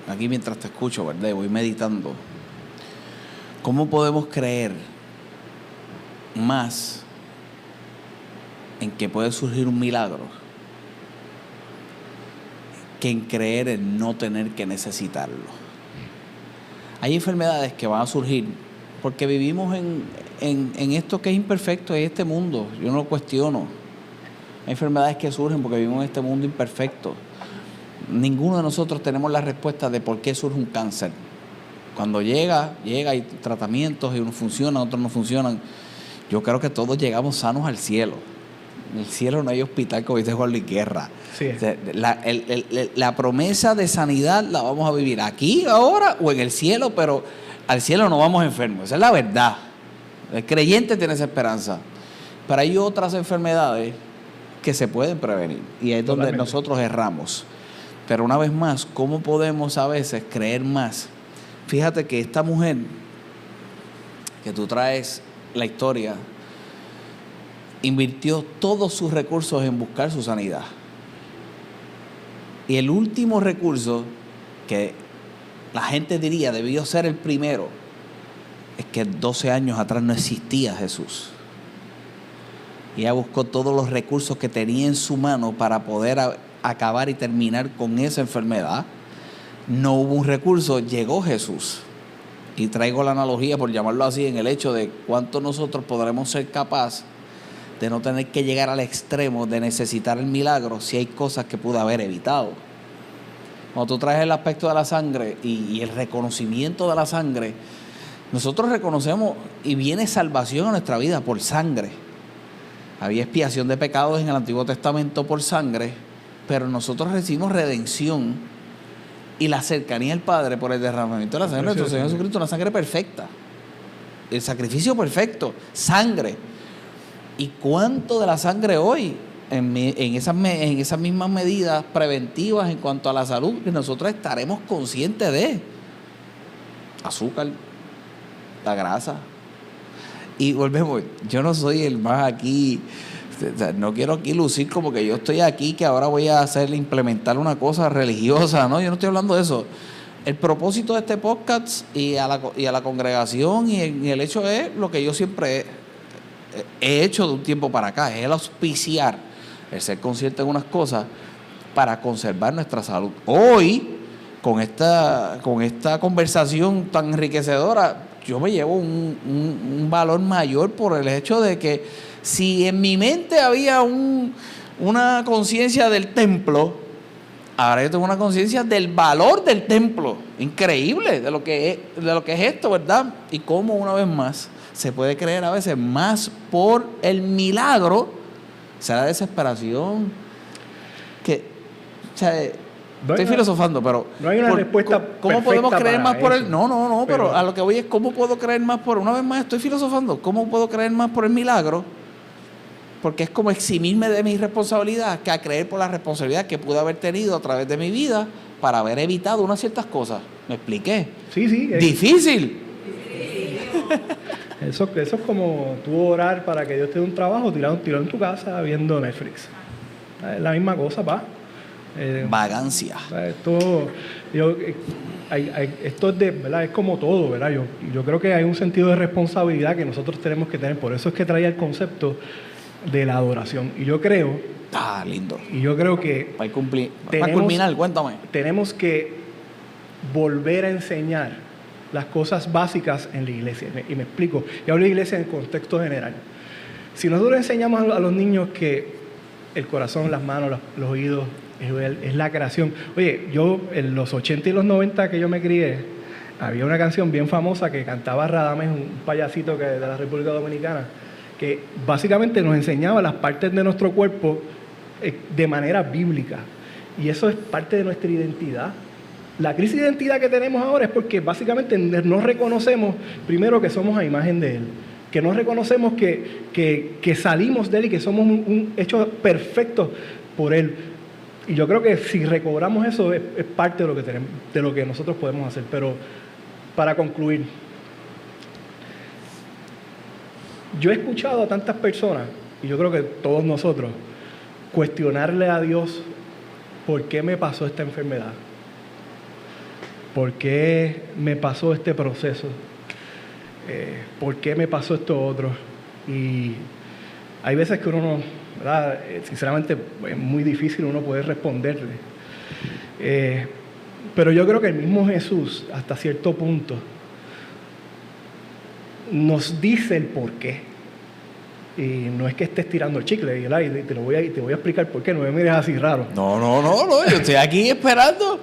Aquí mientras te escucho, ¿verdad? Voy meditando. ¿Cómo podemos creer más en que puede surgir un milagro que en creer en no tener que necesitarlo? Hay enfermedades que van a surgir porque vivimos en esto que es imperfecto, en este mundo. Yo no lo cuestiono. Hay enfermedades que surgen porque vivimos en este mundo imperfecto. Ninguno de nosotros tenemos la respuesta de por qué surge un cáncer. Cuando llega, hay tratamientos y unos funcionan, otros no funcionan. Yo creo que todos llegamos sanos al cielo. En el cielo no hay hospital, como dice Juan Luis Guerra. Sí. O sea, la promesa de sanidad la vamos a vivir aquí, ahora o en el cielo, pero al cielo no vamos enfermos. Esa es la verdad. El creyente tiene esa esperanza. Pero hay otras enfermedades que se pueden prevenir. Y ahí es donde nosotros erramos. Pero una vez más, ¿cómo podemos a veces creer más? Fíjate que esta mujer, que tú traes la historia, invirtió todos sus recursos en buscar su sanidad. Y el último recurso, que la gente diría debió ser el primero, es que 12 años atrás no existía Jesús. Y ella buscó todos los recursos que tenía en su mano para poder acabar y terminar con esa enfermedad. No hubo un recurso, llegó Jesús. Y traigo la analogía, por llamarlo así, en el hecho de cuánto nosotros podremos ser capaces de no tener que llegar al extremo de necesitar el milagro si hay cosas que pude haber evitado. Cuando tú traes el aspecto de la sangre y el reconocimiento de la sangre, nosotros reconocemos y viene salvación a nuestra vida por sangre. Había expiación de pecados en el Antiguo Testamento por sangre, pero nosotros recibimos redención y la cercanía al Padre por el derramamiento de la sangre de nuestro Señor Jesucristo, una sangre perfecta, el sacrificio perfecto, sangre. ¿Y cuánto de la sangre hoy en esas mismas medidas preventivas en cuanto a la salud que nosotros estaremos conscientes de? Azúcar, la grasa. Y volvemos, yo no soy el más aquí, no quiero aquí lucir como que yo estoy aquí, que ahora voy a implementar una cosa religiosa, no, yo no estoy hablando de eso. El propósito de este podcast y a la congregación y el hecho es lo que yo siempre he hecho de un tiempo para acá, es el auspiciar, el ser consciente de unas cosas para conservar nuestra salud. Hoy, con esta conversación tan enriquecedora, yo me llevo un valor mayor por el hecho de que si en mi mente había una conciencia del templo, ahora yo tengo una conciencia del valor del templo. Increíble de lo que es esto, ¿verdad? Y cómo una vez más se puede creer a veces más por el milagro, será desesperación, estoy filosofando, pero no hay una respuesta. ¿Cómo podemos creer más por eso? el? No, pero a lo que voy es cómo puedo creer más por, una vez más estoy filosofando, ¿cómo puedo creer más por el milagro? Porque es como eximirme de mi responsabilidad que a creer por la responsabilidad que pude haber tenido a través de mi vida para haber evitado unas ciertas cosas. ¿Me expliqué? Sí. Difícil. Eso es como tú orar para que Dios te dé un trabajo tirado en tu casa viendo Netflix. Es la misma cosa, pa. Vagancia. Esto es de, ¿verdad? Es como todo, ¿verdad? Yo creo que hay un sentido de responsabilidad que nosotros tenemos que tener. Por eso es que traía el concepto de la adoración. Y yo creo... lindo. Y yo creo que... Para culminar, cuéntame. Tenemos que volver a enseñar las cosas básicas en la iglesia. Y me explico. Yo hablo de iglesia en el contexto general. Si nosotros enseñamos a los niños que el corazón, las manos, los oídos, es la creación. Oye, yo en los 80 y los 90 que yo me crié, había una canción bien famosa que cantaba Radamés, un payasito de la República Dominicana, que básicamente nos enseñaba las partes de nuestro cuerpo de manera bíblica. Y eso es parte de nuestra identidad. La crisis de identidad que tenemos ahora es porque básicamente no reconocemos, primero, que somos a imagen de Él, que no reconocemos que salimos de Él y que somos hechos perfectos por Él. Y yo creo que si recobramos eso es parte de lo que tenemos, de lo que nosotros podemos hacer. Pero para concluir, yo he escuchado a tantas personas, y yo creo que todos nosotros, cuestionarle a Dios por qué me pasó esta enfermedad, por qué me pasó este proceso, por qué me pasó esto otro. Y hay veces que uno no, ¿verdad? Sinceramente es muy difícil uno poder responderle. Pero yo creo que el mismo Jesús, hasta cierto punto, nos dice el por qué. Y no es que estés tirando el chicle, y te voy a explicar por qué, no me mires así raro. No, yo estoy aquí esperando.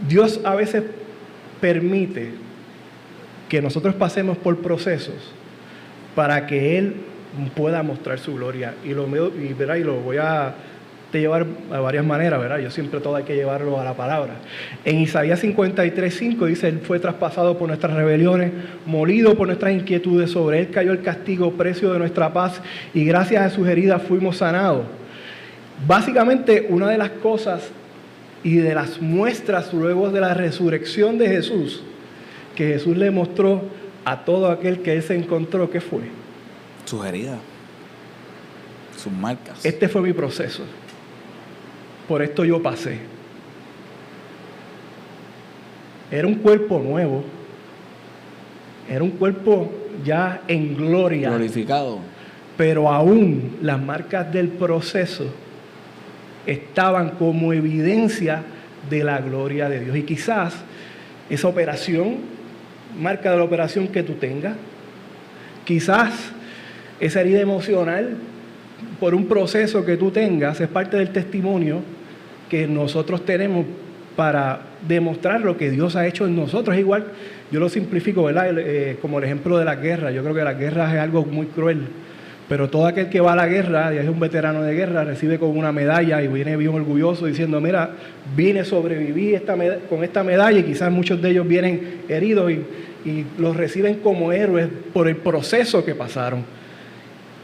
Dios a veces permite que nosotros pasemos por procesos para que Él pueda mostrar su gloria. Y lo voy a llevar a varias maneras, ¿verdad? Yo siempre todo hay que llevarlo a la palabra. En Isaías 53:5 dice: Él fue traspasado por nuestras rebeliones, molido por nuestras inquietudes, sobre Él cayó el castigo, precio de nuestra paz, y gracias a sus heridas fuimos sanados. Básicamente, una de las cosas y de las muestras luego de la resurrección de Jesús, que Jesús le mostró a todo aquel que Él se encontró, ¿qué fue? Sus heridas, sus marcas. Este fue mi proceso. Por esto yo pasé. Era un cuerpo nuevo. Era un cuerpo ya en gloria. Glorificado. Pero aún las marcas del proceso estaban como evidencia de la gloria de Dios. Y quizás esa operación, marca de la operación que tú tengas, quizás esa herida emocional por un proceso que tú tengas, es parte del testimonio que nosotros tenemos para demostrar lo que Dios ha hecho en nosotros. Es igual, yo lo simplifico, ¿verdad? Como el ejemplo de la guerra. Yo creo que la guerra es algo muy cruel, pero todo aquel que va a la guerra y es un veterano de guerra recibe con una medalla y viene bien orgulloso diciendo: mira, vine, sobreviví con esta medalla, y quizás muchos de ellos vienen heridos y los reciben como héroes por el proceso que pasaron.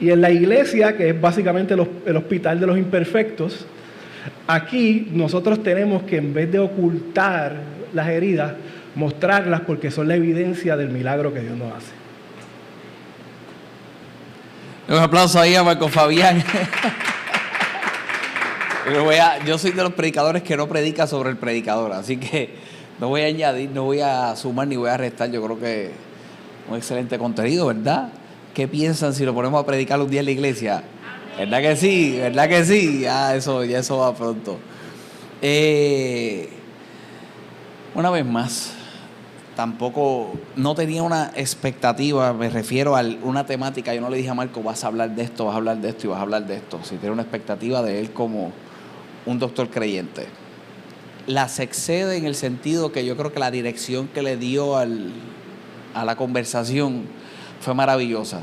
Y en la iglesia, que es básicamente el hospital de los imperfectos, aquí nosotros tenemos que, en vez de ocultar las heridas, mostrarlas, porque son la evidencia del milagro que Dios nos hace. Un aplauso ahí a Marco Fabián. Yo soy de los predicadores que no predica sobre el predicador, así que no voy a añadir, no voy a sumar ni voy a restar. Yo creo que un excelente contenido, ¿verdad? ¿Qué piensan si lo ponemos a predicar un día en la iglesia? ¿Verdad que sí? ¿Verdad que sí? Ya eso va pronto. Una vez más, tampoco, no tenía una expectativa, me refiero a una temática. Yo no le dije a Marco: vas a hablar de esto, vas a hablar de esto y vas a hablar de esto. Si tenía una expectativa de él como un doctor creyente. Las excede en el sentido que yo creo que la dirección que le dio a la conversación fue maravillosa.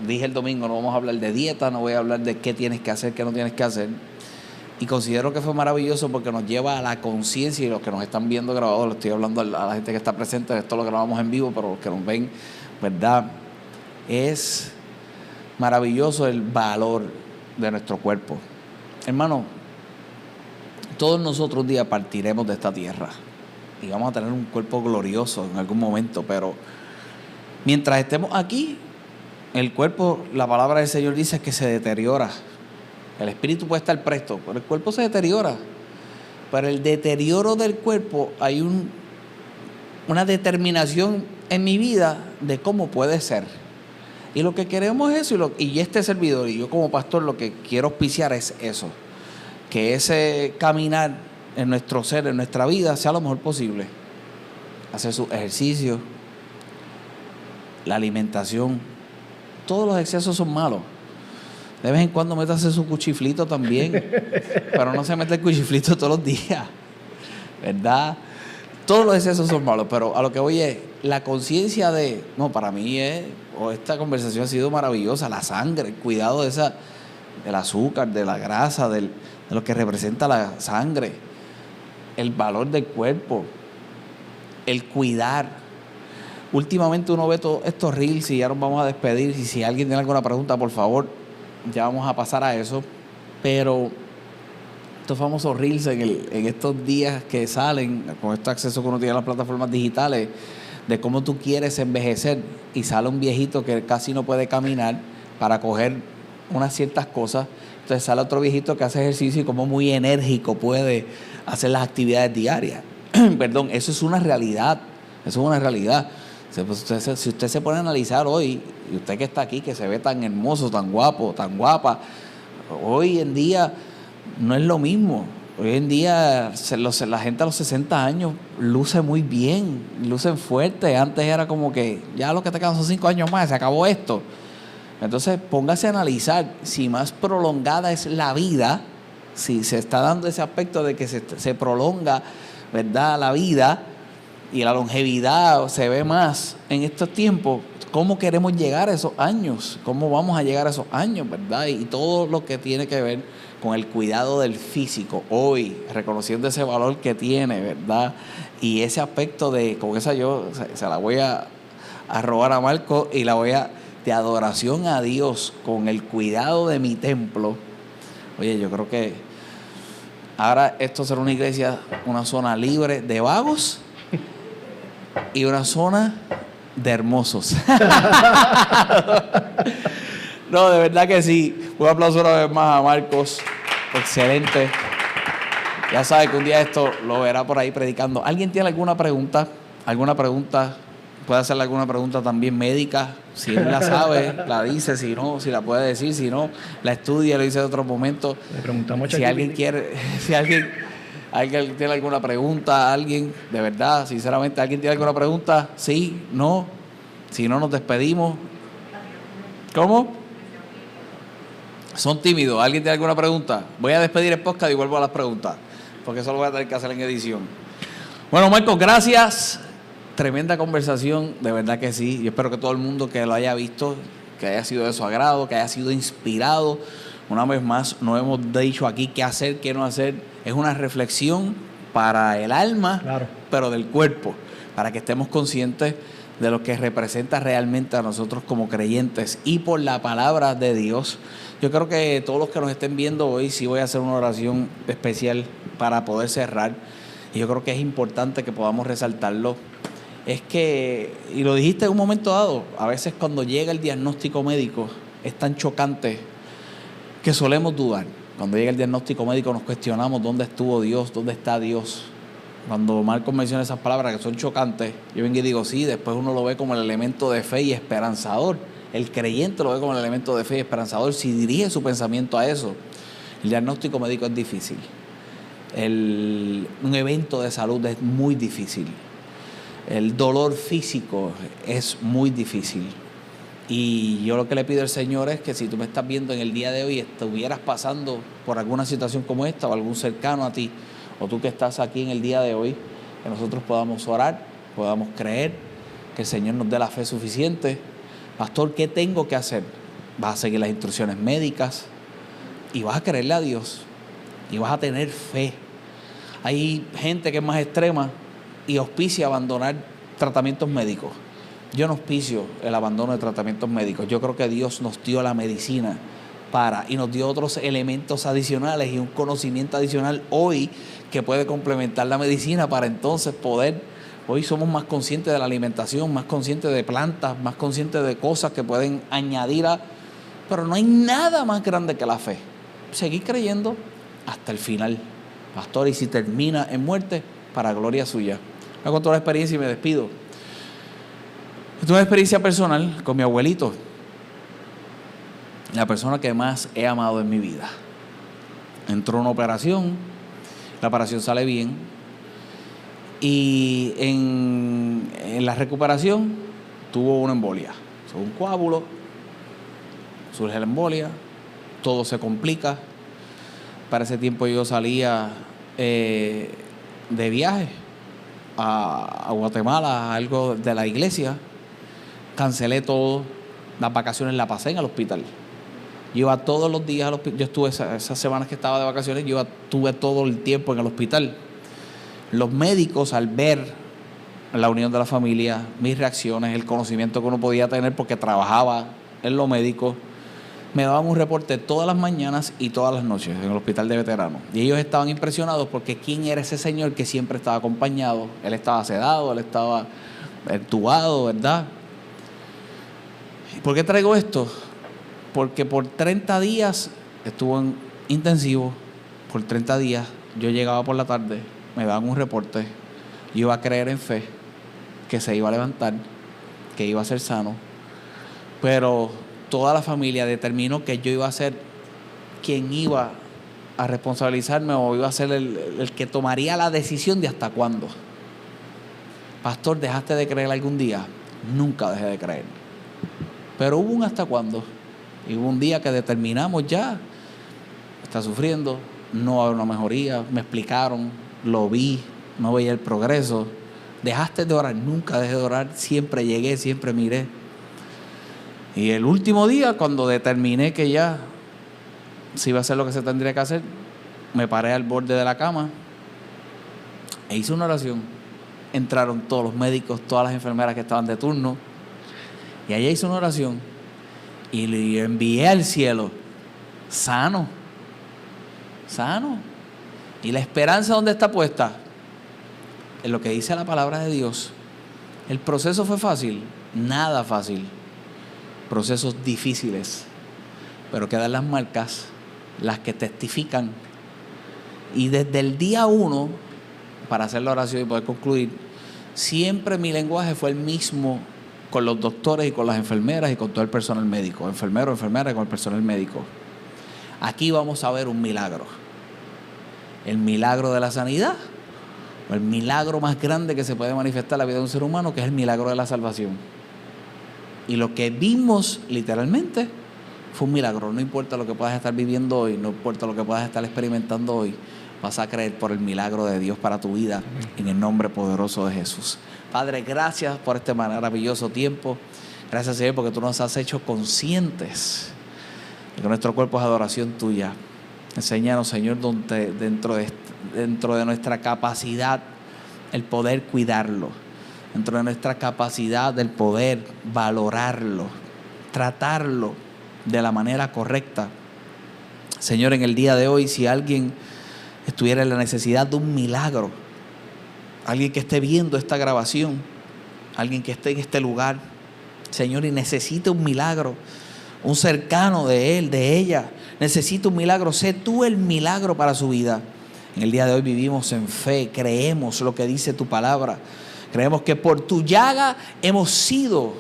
Dije el domingo: no vamos a hablar de dieta, no voy a hablar de qué tienes que hacer, qué no tienes que hacer. Y considero que fue maravilloso porque nos lleva a la conciencia, y los que nos están viendo grabados, lo estoy hablando a la gente que está presente, esto lo grabamos en vivo, pero los que nos ven, ¿verdad? Es maravilloso el valor de nuestro cuerpo. Hermano, todos nosotros un día partiremos de esta tierra y vamos a tener un cuerpo glorioso en algún momento, pero mientras estemos aquí, el cuerpo, la palabra del Señor dice que se deteriora. El espíritu puede estar presto, pero el cuerpo se deteriora. Para el deterioro del cuerpo hay una determinación en mi vida de cómo puede ser. Y lo que queremos es eso, y este servidor, y yo como pastor, lo que quiero auspiciar es eso. Que ese caminar en nuestro ser, en nuestra vida, sea lo mejor posible. Hacer su ejercicio, la alimentación. Todos los excesos son malos. De vez en cuando métase su cuchiflito también, pero no se mete el cuchiflito todos los días, ¿verdad? Todos los excesos son malos, pero a lo que voy es la conciencia de, no, para mí esta conversación ha sido maravillosa, la sangre, el cuidado del azúcar, de la grasa, de lo que representa la sangre, el valor del cuerpo, el cuidar. Últimamente uno ve todos estos reels y ya nos vamos a despedir, y si alguien tiene alguna pregunta, por favor, ya vamos a pasar a eso. Pero estos famosos reels en estos días que salen, con este acceso que uno tiene a las plataformas digitales, de cómo tú quieres envejecer, y sale un viejito que casi no puede caminar para coger unas ciertas cosas, entonces sale otro viejito que hace ejercicio y como muy enérgico puede hacer las actividades diarias. Perdón, eso es una realidad, eso es una realidad. Si usted se pone a analizar hoy, y usted que está aquí, que se ve tan hermoso, tan guapo, tan guapa, hoy en día no es lo mismo. Hoy en día la gente a los 60 años luce muy bien, lucen fuerte. Antes era como que ya lo que te quedan son 5 años más, se acabó esto. Entonces póngase a analizar si más prolongada es la vida, si se está dando ese aspecto de que se prolonga, ¿verdad?, la vida, y la longevidad se ve más en estos tiempos. cómo queremos llegar a esos años, cómo vamos a llegar a esos años, ¿verdad? Y todo lo que tiene que ver con el cuidado del físico hoy, reconociendo ese valor que tiene, ¿verdad? Y ese aspecto de, con esa yo se la voy a robar a Marco y la voy a, de adoración a Dios con el cuidado de mi templo. Oye, yo creo que ahora esto será una iglesia, una zona libre de vagos y una zona de hermosos. No, de verdad que sí. Un aplauso una vez más a Marcos. Excelente. Ya sabe que un día esto lo verá por ahí predicando. ¿Alguien tiene alguna pregunta? ¿Alguna pregunta? Puede hacerle alguna pregunta también médica. Si él la sabe, la dice. Si no, si la puede decir. Si no, la estudia, lo dice en otro momento. Le preguntamos si alguien quiere, si alguien tiene alguna pregunta, alguien, de verdad, sinceramente, ¿alguien tiene alguna pregunta? Sí, no. Si no, nos despedimos. ¿Cómo? Son tímidos. ¿Alguien tiene alguna pregunta? Voy a despedir el podcast y vuelvo a las preguntas, porque eso lo voy a tener que hacer en edición. Bueno, Marcos, gracias. Tremenda conversación, de verdad que sí. Yo espero que todo el mundo que lo haya visto, que haya sido de su agrado, que haya sido inspirado. Una vez más, no hemos dicho aquí qué hacer, qué no hacer. Es una reflexión para el alma, claro, pero del cuerpo, para que estemos conscientes de lo que representa realmente a nosotros como creyentes y por la palabra de Dios. Yo creo que todos los que nos estén viendo hoy, sí voy a hacer una oración especial para poder cerrar. Y yo creo que es importante que podamos resaltarlo. Es que, y lo dijiste en un momento dado, a veces cuando llega el diagnóstico médico es tan chocante que solemos dudar. Cuando llega el diagnóstico médico nos cuestionamos dónde estuvo Dios, dónde está Dios. Cuando Marcos menciona esas palabras que son chocantes, yo vengo y digo sí, después uno lo ve como el elemento de fe y esperanzador. El creyente lo ve como el elemento de fe y esperanzador si dirige su pensamiento a eso. El diagnóstico médico es difícil. Un evento de salud es muy difícil. El dolor físico es muy difícil. Y yo lo que le pido al Señor es que si tú me estás viendo en el día de hoy, estuvieras pasando por alguna situación como esta o algún cercano a ti, o tú que estás aquí en el día de hoy, que nosotros podamos orar, podamos creer, que el Señor nos dé la fe suficiente. Pastor, ¿qué tengo que hacer? Vas a seguir las instrucciones médicas y vas a creerle a Dios y vas a tener fe. Hay gente que es más extrema y auspicia abandonar tratamientos médicos. Yo no auspicio el abandono de tratamientos médicos. Yo creo que Dios nos dio la medicina y nos dio otros elementos adicionales y un conocimiento adicional hoy que puede complementar la medicina para entonces poder. Hoy somos más conscientes de la alimentación, más conscientes de plantas, más conscientes de cosas que pueden añadir pero no hay nada más grande que la fe. Seguir creyendo hasta el final, pastor, y si termina en muerte, para gloria suya. Me contó la experiencia y me despido. Esta es una experiencia personal con mi abuelito, la persona que más he amado en mi vida. Entró en una operación, la operación sale bien y en la recuperación tuvo una embolia, un coágulo, surge la embolia, todo se complica. Para ese tiempo yo salía de viaje a Guatemala, algo de la iglesia, cancelé todo, las vacaciones las pasé en el hospital. Yo iba todos los días al hospital. Yo estuve esas semanas que estaba de vacaciones, yo estuve todo el tiempo en el hospital. Los médicos, al ver la unión de la familia, mis reacciones, el conocimiento que uno podía tener porque trabajaba en lo médico, me daban un reporte todas las mañanas y todas las noches en el hospital de veteranos. Y ellos estaban impresionados porque quién era ese señor que siempre estaba acompañado. Él estaba sedado, él estaba entubado, ¿verdad? ¿Por qué traigo esto? Porque por 30 días estuvo en intensivo. Por 30 días yo llegaba por la tarde, me daban un reporte, yo iba a creer en fe que se iba a levantar, que iba a ser sano, pero toda la familia determinó que yo iba a ser quien iba a responsabilizarme o iba a ser el que tomaría la decisión de hasta cuándo. Pastor, ¿dejaste de creer algún día? Nunca dejé de creer. Pero hubo un hasta cuándo. Y hubo un día que determinamos ya, está sufriendo, no va a haber una mejoría, me explicaron, lo vi, no veía el progreso. ¿Dejaste de orar? Nunca dejé de orar, siempre llegué, siempre miré. Y el último día, cuando determiné que ya se iba a hacer lo que se tendría que hacer, me paré al borde de la cama e hice una oración. Entraron todos los médicos, todas las enfermeras que estaban de turno, y allá hice una oración y le envié al cielo sano. Y la esperanza, ¿dónde está puesta? En lo que dice la palabra de Dios. El proceso fue fácil, nada fácil. Procesos difíciles, pero quedan las marcas, las que testifican. Y desde el día 1, para hacer la oración y poder concluir, siempre mi lenguaje fue el mismo con los doctores y con las enfermeras y con todo el personal médico, enfermeros, enfermeras y con el personal médico. Aquí vamos a ver un milagro. El milagro de la sanidad, o el milagro más grande que se puede manifestar en la vida de un ser humano, que es el milagro de la salvación. Y lo que vimos literalmente fue un milagro. No importa lo que puedas estar viviendo hoy, no importa lo que puedas estar experimentando hoy, vas a creer por el milagro de Dios para tu vida, en el nombre poderoso de Jesús. Padre, gracias por este maravilloso tiempo. Gracias, Señor, porque tú nos has hecho conscientes de que nuestro cuerpo es adoración tuya. Enséñanos, Señor, dentro de nuestra capacidad el poder cuidarlo, dentro de nuestra capacidad del poder valorarlo, tratarlo de la manera correcta. Señor, en el día de hoy, si alguien estuviera en la necesidad de un milagro, alguien que esté viendo esta grabación, alguien que esté en este lugar, Señor, y necesite un milagro, un cercano de él, de ella, necesita un milagro, sé tú el milagro para su vida. En el día de hoy vivimos en fe, creemos lo que dice tu palabra, creemos que por tu llaga hemos sido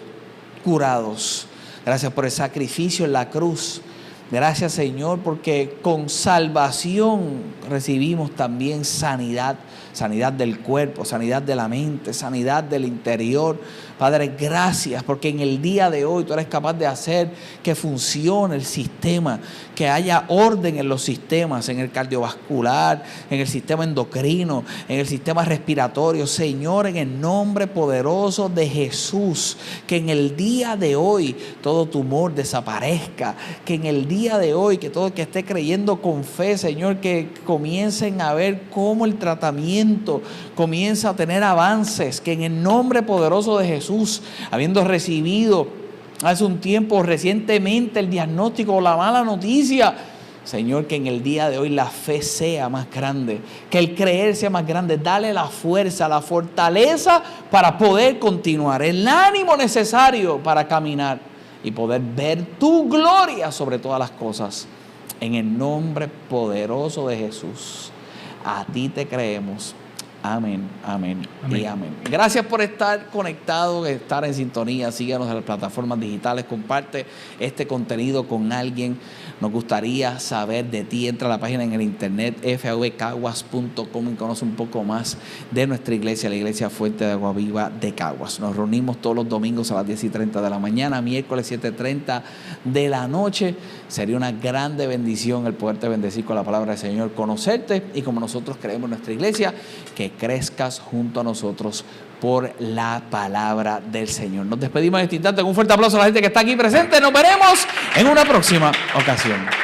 curados. Gracias por el sacrificio en la cruz. Gracias, Señor, porque con salvación recibimos también sanidad, sanidad del cuerpo, sanidad de la mente, sanidad del interior. Padre, gracias porque en el día de hoy tú eres capaz de hacer que funcione el sistema, que haya orden en los sistemas, en el cardiovascular, en el sistema endocrino, en el sistema respiratorio. Señor, en el nombre poderoso de Jesús, que en el día de hoy todo tumor desaparezca, que en el día de hoy, que todo el que esté creyendo con fe, Señor, que comiencen a ver cómo el tratamiento comienza a tener avances, que en el nombre poderoso de Jesús, habiendo recibido hace un tiempo recientemente el diagnóstico o la mala noticia, Señor, que en el día de hoy la fe sea más grande, que el creer sea más grande. Dale la fuerza, la fortaleza para poder continuar, el ánimo necesario para caminar y poder ver tu gloria sobre todas las cosas. En el nombre poderoso de Jesús, a ti te creemos. Amén, amén, amén y amén. Gracias por estar conectado, estar en sintonía. Síganos en las plataformas digitales. Comparte este contenido con alguien. Nos gustaría saber de ti. Entra a la página en el internet favcaguas.com y conoce un poco más de nuestra iglesia, la Iglesia Fuente de Agua Viva de Caguas. Nos reunimos todos los domingos a las 10:30 de la mañana, miércoles 7:30 de la noche. Sería una grande bendición el poderte bendecir con la palabra del Señor, conocerte y como nosotros creemos en nuestra iglesia, que crezcas junto a nosotros por la palabra del Señor. Nos despedimos en este instante con un fuerte aplauso a la gente que está aquí presente. Nos veremos en una próxima ocasión.